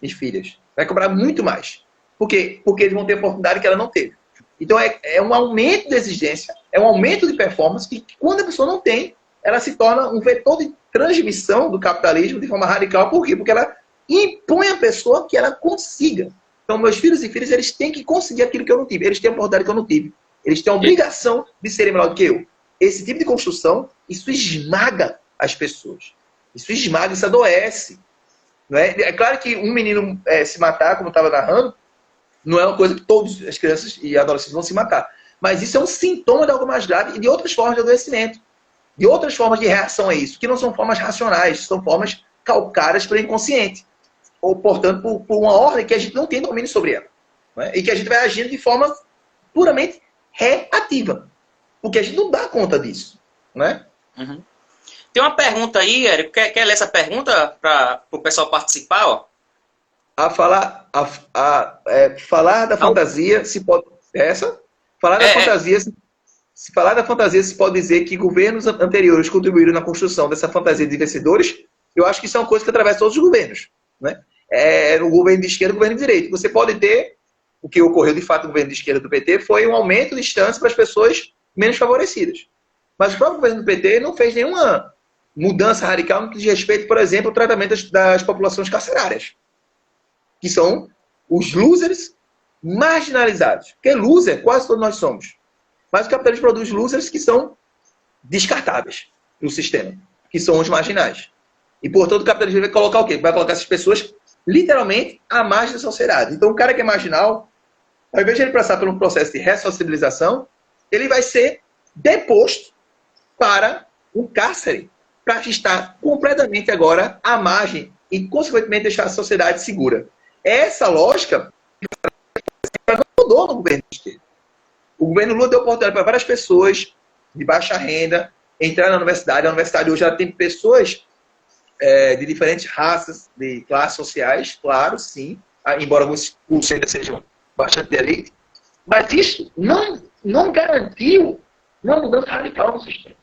e filhas. Vai cobrar muito mais. Por quê? Porque eles vão ter oportunidade que ela não teve. Então é um aumento de exigência, é um aumento de performance que quando a pessoa não tem, ela se torna um vetor de transmissão do capitalismo de forma radical. Por quê? Porque ela impõe à pessoa que ela consiga. Então, meus filhos e filhas, eles têm que conseguir aquilo que eu não tive. Eles têm a oportunidade que eu não tive. Eles têm a obrigação de serem melhor do que eu. Esse tipo de construção, isso esmaga as pessoas. Isso esmaga, isso adoece. Não é? É claro que um menino se matar, como eu estava narrando, não é uma coisa que todas as crianças e adolescentes vão se matar. Mas isso é um sintoma de algo mais grave e de outras formas de adoecimento. De outras formas de reação a isso, que não são formas racionais, são formas calcadas pelo inconsciente. Ou, portanto, por uma ordem que a gente não tem domínio sobre ela. Né? E que a gente vai agindo de forma puramente reativa. Porque a gente não dá conta disso. Né? Uhum. Tem uma pergunta aí, Érico. Quer ler essa pergunta para o pessoal participar? Ó? Falar da fantasia se pode... Essa? Falar da fantasia... Se falar da fantasia, se pode dizer que governos anteriores contribuíram na construção dessa fantasia de vencedores. Eu acho que isso é uma coisa que atravessa todos os governos. Né? O governo de esquerda e o governo de direita. Você pode ter, o que ocorreu de fato no governo de esquerda do PT, foi um aumento de chance para as pessoas menos favorecidas. Mas o próprio governo do PT não fez nenhuma mudança radical no que diz respeito, por exemplo, ao tratamento das populações carcerárias. Que são os losers marginalizados. Porque loser, quase todos nós somos. Mas o capitalismo produz losers que são descartáveis no sistema, que são os marginais. E, portanto, o capitalismo vai colocar o quê? Vai colocar essas pessoas, literalmente, à margem da sociedade. Então, o cara que é marginal, ao invés de ele passar por um processo de ressocialização, ele vai ser deposto para um cárcere, para estar completamente agora à margem e, consequentemente, deixar a sociedade segura. Essa lógica não mudou no governo de esquerda. O governo Lula deu oportunidade para várias pessoas de baixa renda entrar na universidade. A universidade hoje já tem pessoas de diferentes raças, de classes sociais, claro, sim, embora alguns cursos ainda sejam bastante de elite. Mas isso não garantiu uma mudança radical no sistema.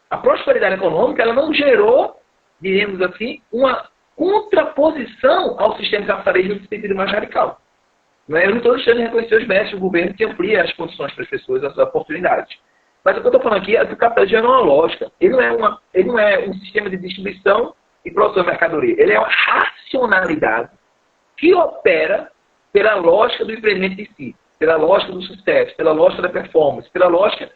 A prosperidade econômica ela não gerou, diríamos assim, uma contraposição ao sistema capitalista no sentido mais radical. Eu não estou deixando de reconhecer os méritos do governo que amplia as condições para as pessoas, as oportunidades. Mas o que eu estou falando aqui é que o capitalismo é uma lógica. Ele não é um sistema de distribuição e produção de mercadoria. Ele é uma racionalidade que opera pela lógica do empreendimento em si, pela lógica do sucesso, pela lógica da performance, pela lógica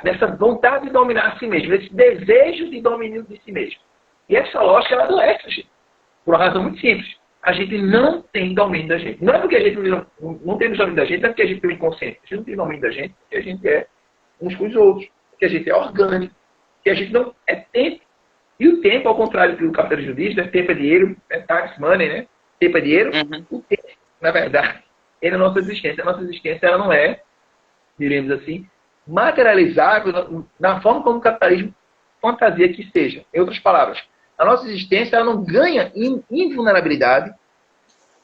dessa vontade de dominar a si mesmo, desse desejo de domínio de si mesmo. E essa lógica ela adoece a gente, por uma razão muito simples. A gente não tem domínio da gente. Não é porque a gente não tem domínio da gente, não é porque a gente tem inconsciente. A gente não tem domínio da gente, porque a gente é uns com os outros, porque a gente é orgânico, que a gente não é tempo. E o tempo, ao contrário do que o capitalismo diz, né? Tempo é dinheiro, é tax money, né? Tempo é dinheiro. Uhum. O tempo, na verdade, é a nossa existência. A nossa existência ela não é, diremos assim, materializável na forma como o capitalismo fantasia que seja. Em outras palavras, a nossa existência ela não ganha invulnerabilidade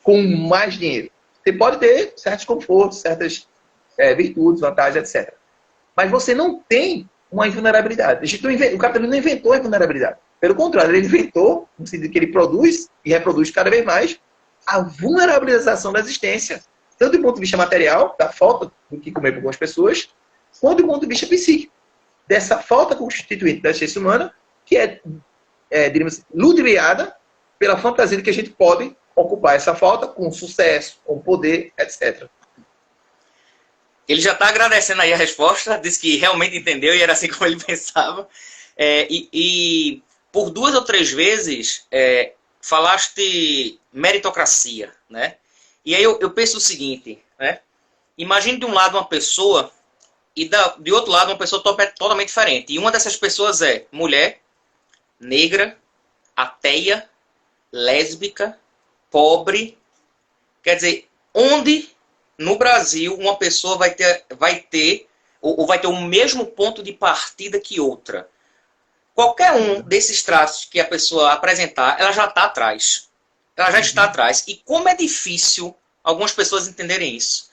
com mais dinheiro. Você pode ter certos confortos, certas virtudes, vantagens, etc. Mas você não tem uma invulnerabilidade. O capitalismo não inventou a invulnerabilidade. Pelo contrário, ele inventou, no sentido que ele produz e reproduz cada vez mais, a vulnerabilização da existência. Tanto do ponto de vista material, da falta do que comer para algumas pessoas, quanto do ponto de vista psíquico. Dessa falta constituinte da existência humana, que diríamos, ludibriada pela fantasia de que a gente pode ocupar essa falta com sucesso, com poder, etc. Ele já está agradecendo aí a resposta, disse que realmente entendeu e era assim como ele pensava. E por 2 ou 3 vezes falaste meritocracia, né? E aí eu penso o seguinte, né? Imagine de um lado uma pessoa e de outro lado uma pessoa totalmente diferente. E uma dessas pessoas é mulher, negra, ateia, lésbica, pobre. Quer dizer, onde no Brasil uma pessoa vai ter o mesmo ponto de partida que outra? Qualquer um desses traços que a pessoa apresentar, ela já está atrás. Ela já está atrás. E como é difícil algumas pessoas entenderem isso.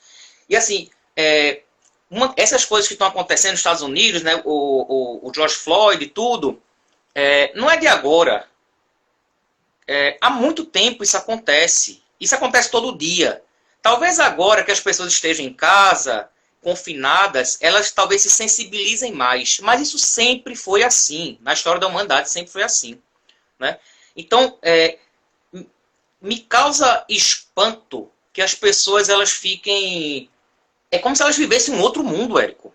E assim, essas coisas que estão acontecendo nos Estados Unidos, né, o George Floyd e tudo, não é de agora. Há muito tempo isso acontece. Isso acontece todo dia. Talvez agora que as pessoas estejam em casa, confinadas, elas talvez se sensibilizem mais. Mas isso sempre foi assim. Na história da humanidade sempre foi assim, né? Então, me causa espanto que as pessoas elas fiquem... É como se elas vivessem em um outro mundo, Érico.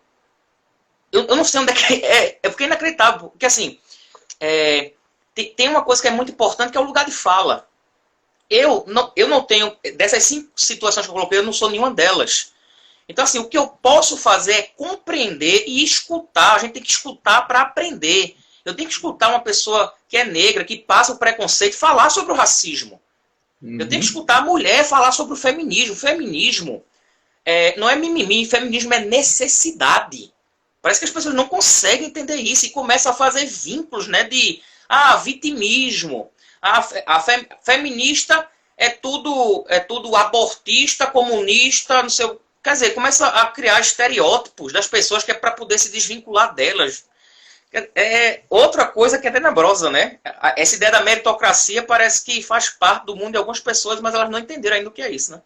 Eu não sei onde é que... porque é inacreditável. Porque assim, tem uma coisa que é muito importante, que é o lugar de fala. Eu não tenho... Dessas 5 situações que eu coloquei, eu não sou nenhuma delas. Então, assim, o que eu posso fazer é compreender e escutar. A gente tem que escutar para aprender. Eu tenho que escutar uma pessoa que é negra, que passa o preconceito, falar sobre o racismo. Eu tenho que escutar a mulher falar sobre o feminismo. O feminismo não é mimimi, feminismo é necessidade. Parece que as pessoas não conseguem entender isso e começam a fazer vínculos, né, de vitimismo. Feminista é tudo abortista, comunista, não sei. Quer dizer, começa a criar estereótipos das pessoas que é para poder se desvincular delas. Outra coisa que é tenebrosa, né? Essa ideia da meritocracia parece que faz parte do mundo de algumas pessoas, mas elas não entenderam ainda o que é isso, né?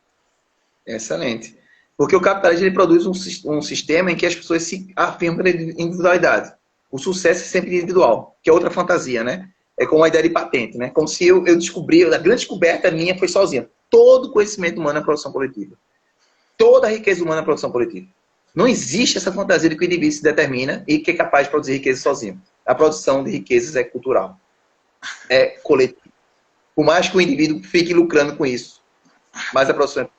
Excelente. Porque o capitalismo ele produz um sistema em que as pessoas se afirmam pela individualidade. O sucesso é sempre individual, que é outra fantasia, né? É como a ideia de patente, né? Como se eu descobri, a grande descoberta minha foi sozinha. Todo conhecimento humano é produção coletiva. Toda a riqueza humana é produção coletiva. Não existe essa fantasia de que o indivíduo se determina e que é capaz de produzir riqueza sozinho. A produção de riquezas é cultural. É coletiva. Por mais que o indivíduo fique lucrando com isso. Mas a produção é...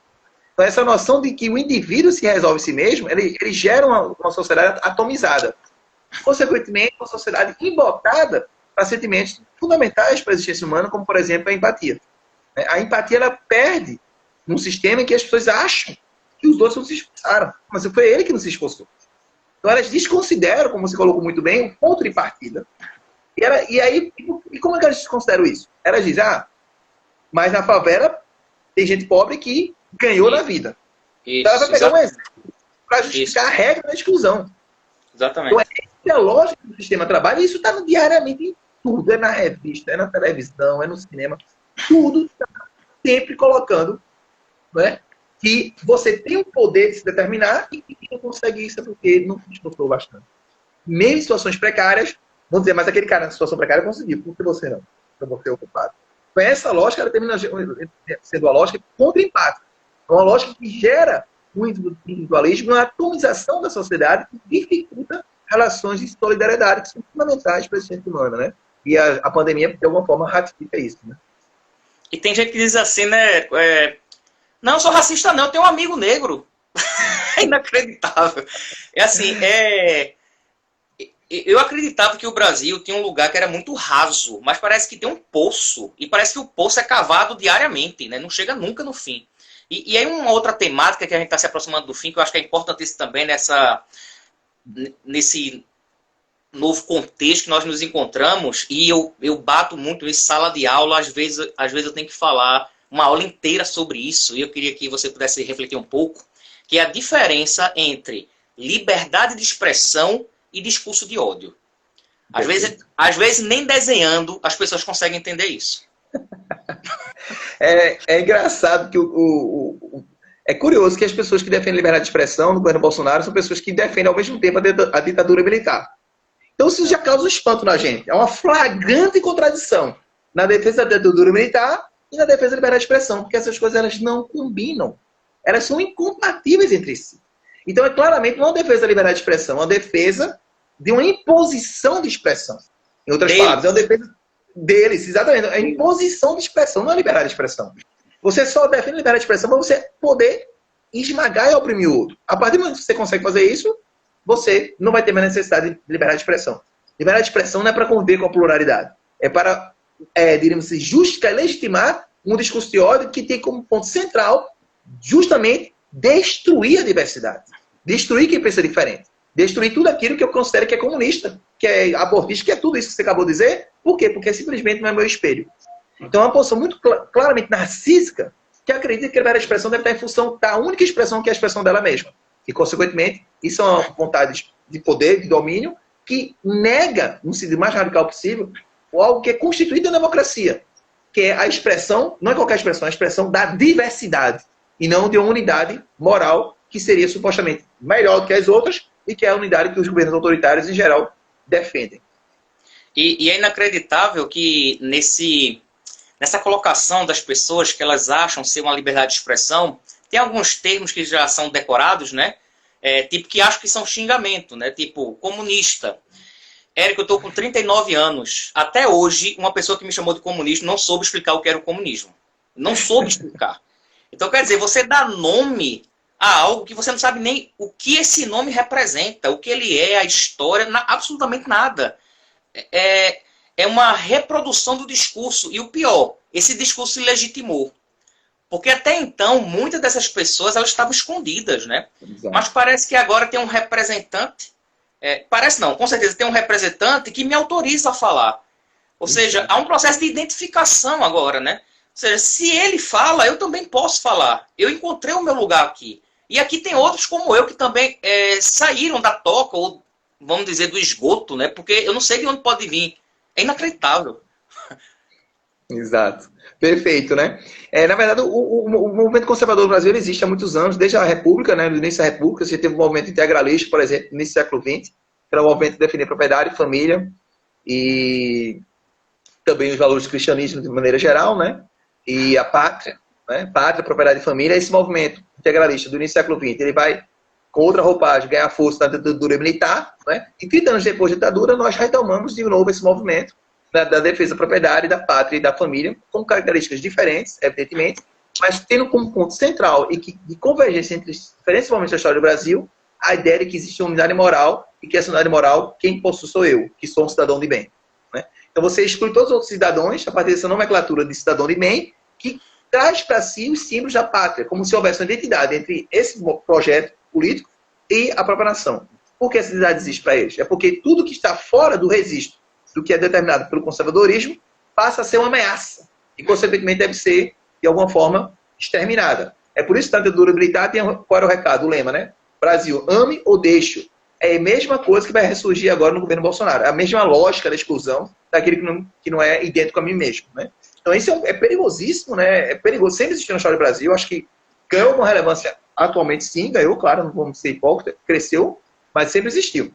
Então, essa noção de que o indivíduo se resolve si mesmo, ele gera uma sociedade atomizada. Consequentemente, uma sociedade embotada para sentimentos fundamentais para a existência humana, como, por exemplo, a empatia. A empatia, ela perde num sistema em que as pessoas acham que os outros não se esforçaram. Mas foi ele que não se esforçou. Então, elas desconsideram, como você colocou muito bem, o ponto de partida. E como é que elas desconsideram isso? Elas dizem, mas na favela tem gente pobre que ganhou na vida. Então, ela vai pegar um exemplo para justificar a regra da exclusão. Exatamente. Então, essa é a lógica do sistema de trabalho, e isso está diariamente em tudo. É na revista, é na televisão, é no cinema. Tudo está sempre colocando, né, que você tem o poder de se determinar e que não consegue isso porque não se esforçou bastante. Mesmo em situações precárias, vamos dizer, mas aquele cara na situação precária conseguiu, por que você não? Então você é ocupado. Então, essa lógica ela termina sendo a lógica contra-empática. É uma lógica que gera um individualismo, uma atomização da sociedade que dificulta relações de solidariedade que são fundamentais para a existência humana, né? E a pandemia, de alguma forma, ratifica isso, né? E tem gente que diz assim, né? Não, eu sou racista não, eu tenho um amigo negro. É inacreditável. É assim, eu acreditava que o Brasil tinha um lugar que era muito raso, mas parece que tem um poço. E parece que o poço é cavado diariamente, né? Não chega nunca no fim. E aí uma outra temática que a gente está se aproximando do fim, que eu acho que é importantíssimo também nesse novo contexto que nós nos encontramos, e eu bato muito em sala de aula, às vezes eu tenho que falar uma aula inteira sobre isso, e eu queria que você pudesse refletir um pouco, que é a diferença entre liberdade de expressão e discurso de ódio. Às vezes nem desenhando as pessoas conseguem entender isso. É engraçado que é curioso que as pessoas que defendem liberdade de expressão no governo Bolsonaro são pessoas que defendem ao mesmo tempo a ditadura militar. Então isso já causa um espanto na gente. É uma flagrante contradição na defesa da ditadura militar e na defesa da liberdade de expressão, porque essas coisas elas não combinam. Elas são incompatíveis entre si. Então, é claramente não uma defesa da liberdade de expressão, é uma defesa de uma imposição de expressão. Em outras palavras, é uma defesa deles, exatamente. É imposição de expressão, não é liberdade de expressão. Você só defende a liberdade de expressão para você poder esmagar e oprimir o outro. A partir do momento que você consegue fazer isso, você não vai ter mais necessidade de liberdade de expressão. Liberdade de expressão não é para conviver com a pluralidade. É para, diríamos assim, justificar e legitimar um discurso de ódio que tem como ponto central justamente destruir a diversidade. Destruir quem pensa diferente. Destruir tudo aquilo que eu considero que é comunista, que é abortista, que é tudo isso que você acabou de dizer. Por quê? Porque simplesmente não é meu espelho. Então é uma posição muito claramente narcísica que acredita que a liberdade de expressão deve estar em função da única expressão que é a expressão dela mesma. E, consequentemente, isso é uma vontade de poder, de domínio, que nega, no sentido mais radical possível, algo que é constituído na democracia, que é a expressão, não é qualquer expressão, é a expressão da diversidade, e não de uma unidade moral que seria supostamente melhor do que as outras e que é a unidade que os governos autoritários, em geral, defendem. E é inacreditável que nessa colocação das pessoas que elas acham ser uma liberdade de expressão, tem alguns termos que já são decorados, né? Tipo, que acho que são xingamento, né? Tipo, comunista. Érico, eu estou com 39 anos. Até hoje, uma pessoa que me chamou de comunista não soube explicar o que era o comunismo. Não soube explicar. Então, quer dizer, você dá nome a algo que você não sabe nem o que esse nome representa, o que ele é, a história, absolutamente nada. É uma reprodução do discurso. E o pior, esse discurso se legitimou. Porque até então, muitas dessas pessoas elas estavam escondidas, né? Exato. Mas parece que agora tem um representante, parece não, com certeza tem um representante que me autoriza a falar. Ou seja, há um processo de identificação agora, né? Ou seja, se ele fala, eu também posso falar. Eu encontrei o meu lugar aqui. E aqui tem outros como eu que também saíram da toca, ou vamos dizer, do esgoto, né? Porque eu não sei de onde pode vir. É inacreditável. Exato. Perfeito, né? Na verdade, o movimento conservador no Brasil existe há muitos anos, desde a República, né? No início da República, você teve um movimento integralista, por exemplo, no início do século XX, que era o movimento de definir propriedade, família e também os valores do cristianismo de maneira geral, né? E a pátria, né? Pátria, propriedade e família. Esse movimento integralista do início do século XX, ele vai, com outra roupagem, ganhar força na ditadura militar, né? E 30 anos depois da ditadura, nós retomamos de novo esse movimento da defesa da propriedade, da pátria e da família, com características diferentes, evidentemente, mas tendo como ponto central e de convergência entre os diferentes momentos da história do Brasil, a ideia de que existe uma unidade moral e que essa unidade moral, quem possui sou eu, que sou um cidadão de bem. Né? Então você exclui todos os outros cidadãos a partir dessa nomenclatura de cidadão de bem, que traz para si os símbolos da pátria, como se houvesse uma identidade entre esse projeto político e a própria nação. Por que essa identidade existe para eles? É porque tudo que está fora do registro do que é determinado pelo conservadorismo, passa a ser uma ameaça. E, consequentemente, deve ser, de alguma forma, exterminada. É por isso que a ditadura militar tem qual era o recado, o lema, né? Brasil, ame ou deixe. É a mesma coisa que vai ressurgir agora no governo Bolsonaro. É a mesma lógica da exclusão daquele que não é idêntico a mim mesmo, né? Então, isso é perigosíssimo, né? É perigoso. Sempre existiu na história do Brasil. Acho que ganhou uma relevância atualmente, sim. Ganhou, claro, não vamos ser hipócritas. Cresceu, mas sempre existiu.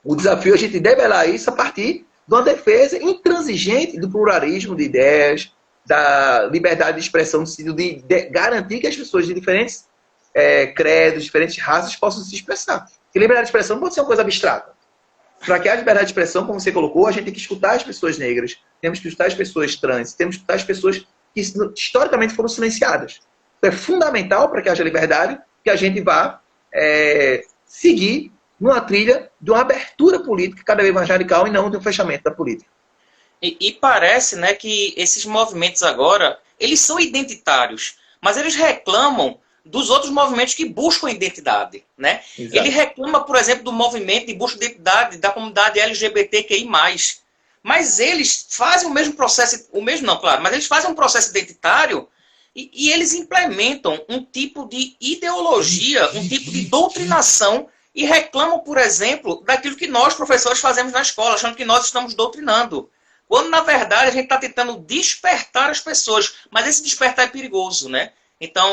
O desafio é a gente develar isso a partir de uma defesa intransigente do pluralismo de ideias, da liberdade de expressão, no sentido de garantir que as pessoas de diferentes credos, diferentes raças possam se expressar. Porque liberdade de expressão não pode ser uma coisa abstrata. Para que haja liberdade de expressão, como você colocou, a gente tem que escutar as pessoas negras, temos que escutar as pessoas trans, temos que escutar as pessoas que historicamente foram silenciadas. Então é fundamental para que haja liberdade que a gente vá seguir numa trilha de uma abertura política cada vez mais radical e não de um fechamento da política. E parece, né, que esses movimentos agora, eles são identitários, mas eles reclamam dos outros movimentos que buscam identidade, né? Exato. Ele reclama, por exemplo, do movimento de busca de identidade da comunidade LGBTQI+. Mas eles fazem o mesmo processo, o mesmo não, claro, mas eles fazem um processo identitário e eles implementam um tipo de ideologia, um tipo de doutrinação e reclamam, por exemplo, daquilo que nós, professores, fazemos na escola, achando que nós estamos doutrinando. Quando, na verdade, a gente está tentando despertar as pessoas. Mas esse despertar é perigoso, né? Então,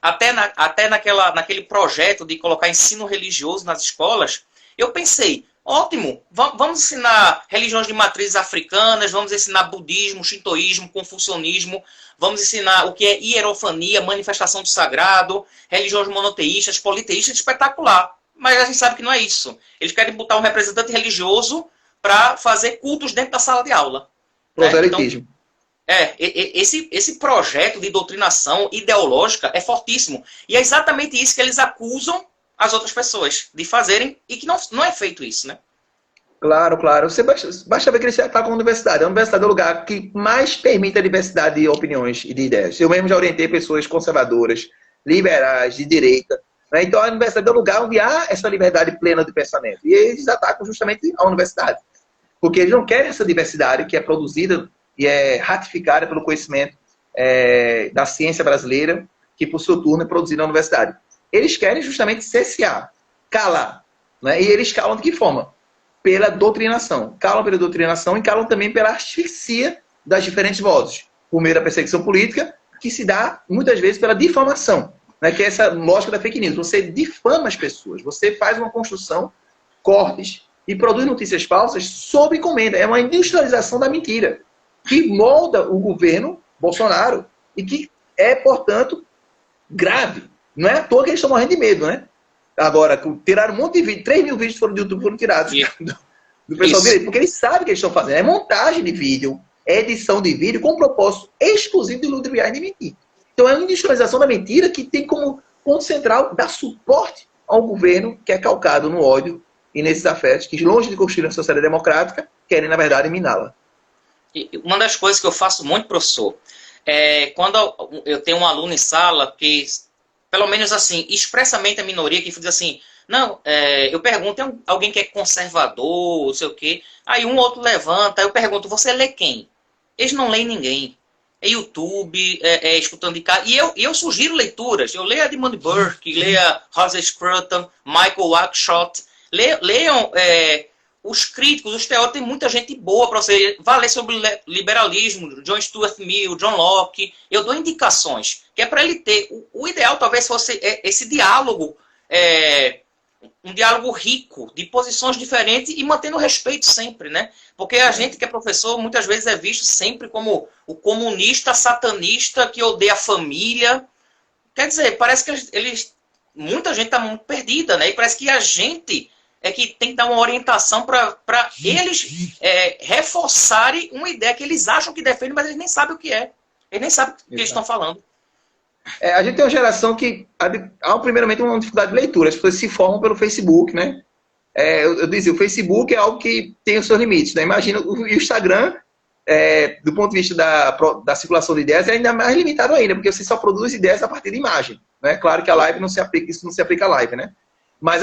até naquele projeto de colocar ensino religioso nas escolas, eu pensei, Ótimo! Vamos ensinar religiões de matrizes africanas, vamos ensinar budismo, shintoísmo, confucionismo, vamos ensinar o que é hierofania, manifestação do sagrado, religiões monoteístas, politeístas, espetacular. Mas a gente sabe que não é isso. Eles querem botar um representante religioso para fazer cultos dentro da sala de aula. Proselitismo. Então, esse projeto de doutrinação ideológica é fortíssimo. E é exatamente isso que eles acusam as outras pessoas de fazerem e que não é feito isso, né? Claro, claro. Você basta ver que eles atacam a universidade. A universidade é o lugar que mais permite a diversidade de opiniões e de ideias. Eu mesmo já orientei pessoas conservadoras, liberais, de direita. Né? Então a universidade é o lugar onde há essa liberdade plena de pensamento. E eles atacam justamente a universidade. Porque eles não querem essa diversidade que é produzida e é ratificada pelo conhecimento da ciência brasileira, que por seu turno é produzida na universidade. Eles querem justamente cessear, calar. Né? E eles calam de que forma? Pela doutrinação. Calam pela doutrinação e calam também pela asfixia das diferentes vozes. Por meio da perseguição política, que se dá muitas vezes pela difamação. Né? Que é essa lógica da fake news. Você difama as pessoas. Você faz uma construção, cortes, e produz notícias falsas sob encomenda. É uma industrialização da mentira. Que molda o governo Bolsonaro e que é, portanto, grave. Não é à toa que eles estão morrendo de medo, né? Agora, tiraram um monte de vídeo, 3 mil vídeos foram do YouTube, foram tirados do pessoal direito, porque eles sabem o que eles estão fazendo. É montagem de vídeo, é edição de vídeo com propósito exclusivo de ludibriar e de mentir. Então é uma industrialização da mentira que tem como ponto central dar suporte ao governo que é calcado no ódio e nesses afetos, que longe de construir uma sociedade democrática, querem, na verdade, miná-la. Uma das coisas que eu faço muito, professor, é quando eu tenho um aluno em sala que, pelo menos assim, expressamente a minoria que diz assim, não, eu pergunto, tem alguém que é conservador, não sei o quê, aí um outro levanta, eu pergunto, você lê quem? Eles não leem ninguém. É YouTube, escutando de casa. E eu sugiro leituras. Eu leio a Edmund Burke, leio a Rosa Scruton, Michael Oakeshott. Leiam os críticos, os teóricos, tem muita gente boa para você. Vá ler sobre liberalismo, John Stuart Mill, John Locke. Eu dou indicações, que é para ele ter. O ideal talvez fosse esse diálogo, um diálogo rico, de posições diferentes e mantendo o respeito sempre, né? Porque a gente que é professor, muitas vezes é visto sempre como o comunista satanista que odeia a família. Quer dizer, parece que muita gente está muito perdida, né? E parece que a gente que tem que dar uma orientação para eles reforçarem uma ideia que eles acham que defendem, mas eles nem sabem o que é. Eles nem sabem o que eles estão falando. A gente tem uma geração que há primeiramente uma dificuldade de leitura. As pessoas se formam pelo Facebook, né? Eu dizia, o Facebook é algo que tem os seus limites, né? Imagina, o Instagram, do ponto de vista da circulação de ideias, é ainda mais limitado ainda, porque você só produz ideias a partir de imagem. Né? Claro que a live não se aplica, isso não se aplica à live, né? Mas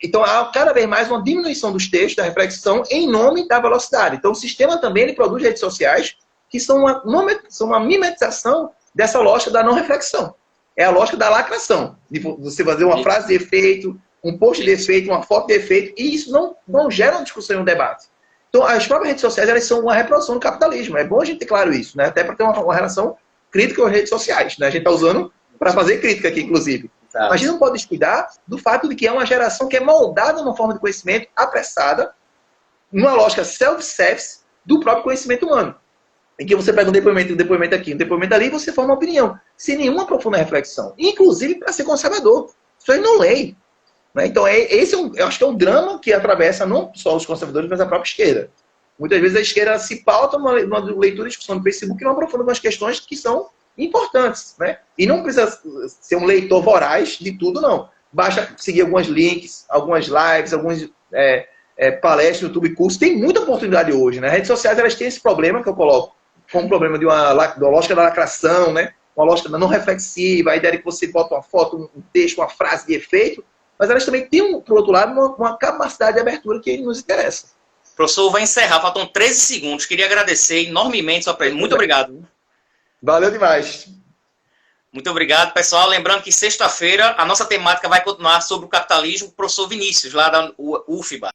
então há cada vez mais uma diminuição dos textos, da reflexão, em nome da velocidade. Então o sistema também ele produz redes sociais que são uma mimetização dessa lógica da não reflexão. É a lógica da lacração, de você fazer uma frase de efeito, um post de efeito, uma foto de efeito, e isso não gera uma discussão e um debate. Então, as próprias redes sociais elas são uma reprodução do capitalismo. É bom a gente ter claro isso, né? Até para ter uma relação crítica com as redes sociais. Né? A gente está usando para fazer crítica aqui, inclusive. Tá. Mas a gente não pode descuidar do fato de que é uma geração que é moldada numa forma de conhecimento apressada, numa lógica self-service do próprio conhecimento humano. Em que você pega um depoimento aqui, um depoimento ali, e você forma uma opinião, sem nenhuma profunda reflexão. Inclusive para ser conservador. Isso aí não leem. Né? Então, eu acho que é um drama que atravessa não só os conservadores, mas a própria esquerda. Muitas vezes a esquerda se pauta numa leitura e discussão no Facebook e não aprofunda umas questões que são importantes. Né? E não precisa ser um leitor voraz de tudo, não. Basta seguir alguns links, algumas lives, algumas palestras no YouTube, cursos. Tem muita oportunidade hoje. Né? As redes sociais elas têm esse problema que eu coloco como um problema de uma lógica da lacração, né? Uma lógica não reflexiva, a ideia de que você bota uma foto, um texto, uma frase de efeito, mas elas também têm, por outro lado, uma capacidade de abertura que nos interessa. Professor, vai encerrar, faltam 13 segundos. Queria agradecer enormemente sua presença. Muito obrigado. Valeu demais. Muito obrigado, pessoal. Lembrando que sexta-feira a nossa temática vai continuar sobre o capitalismo, professor Vinícius, lá da UFBA.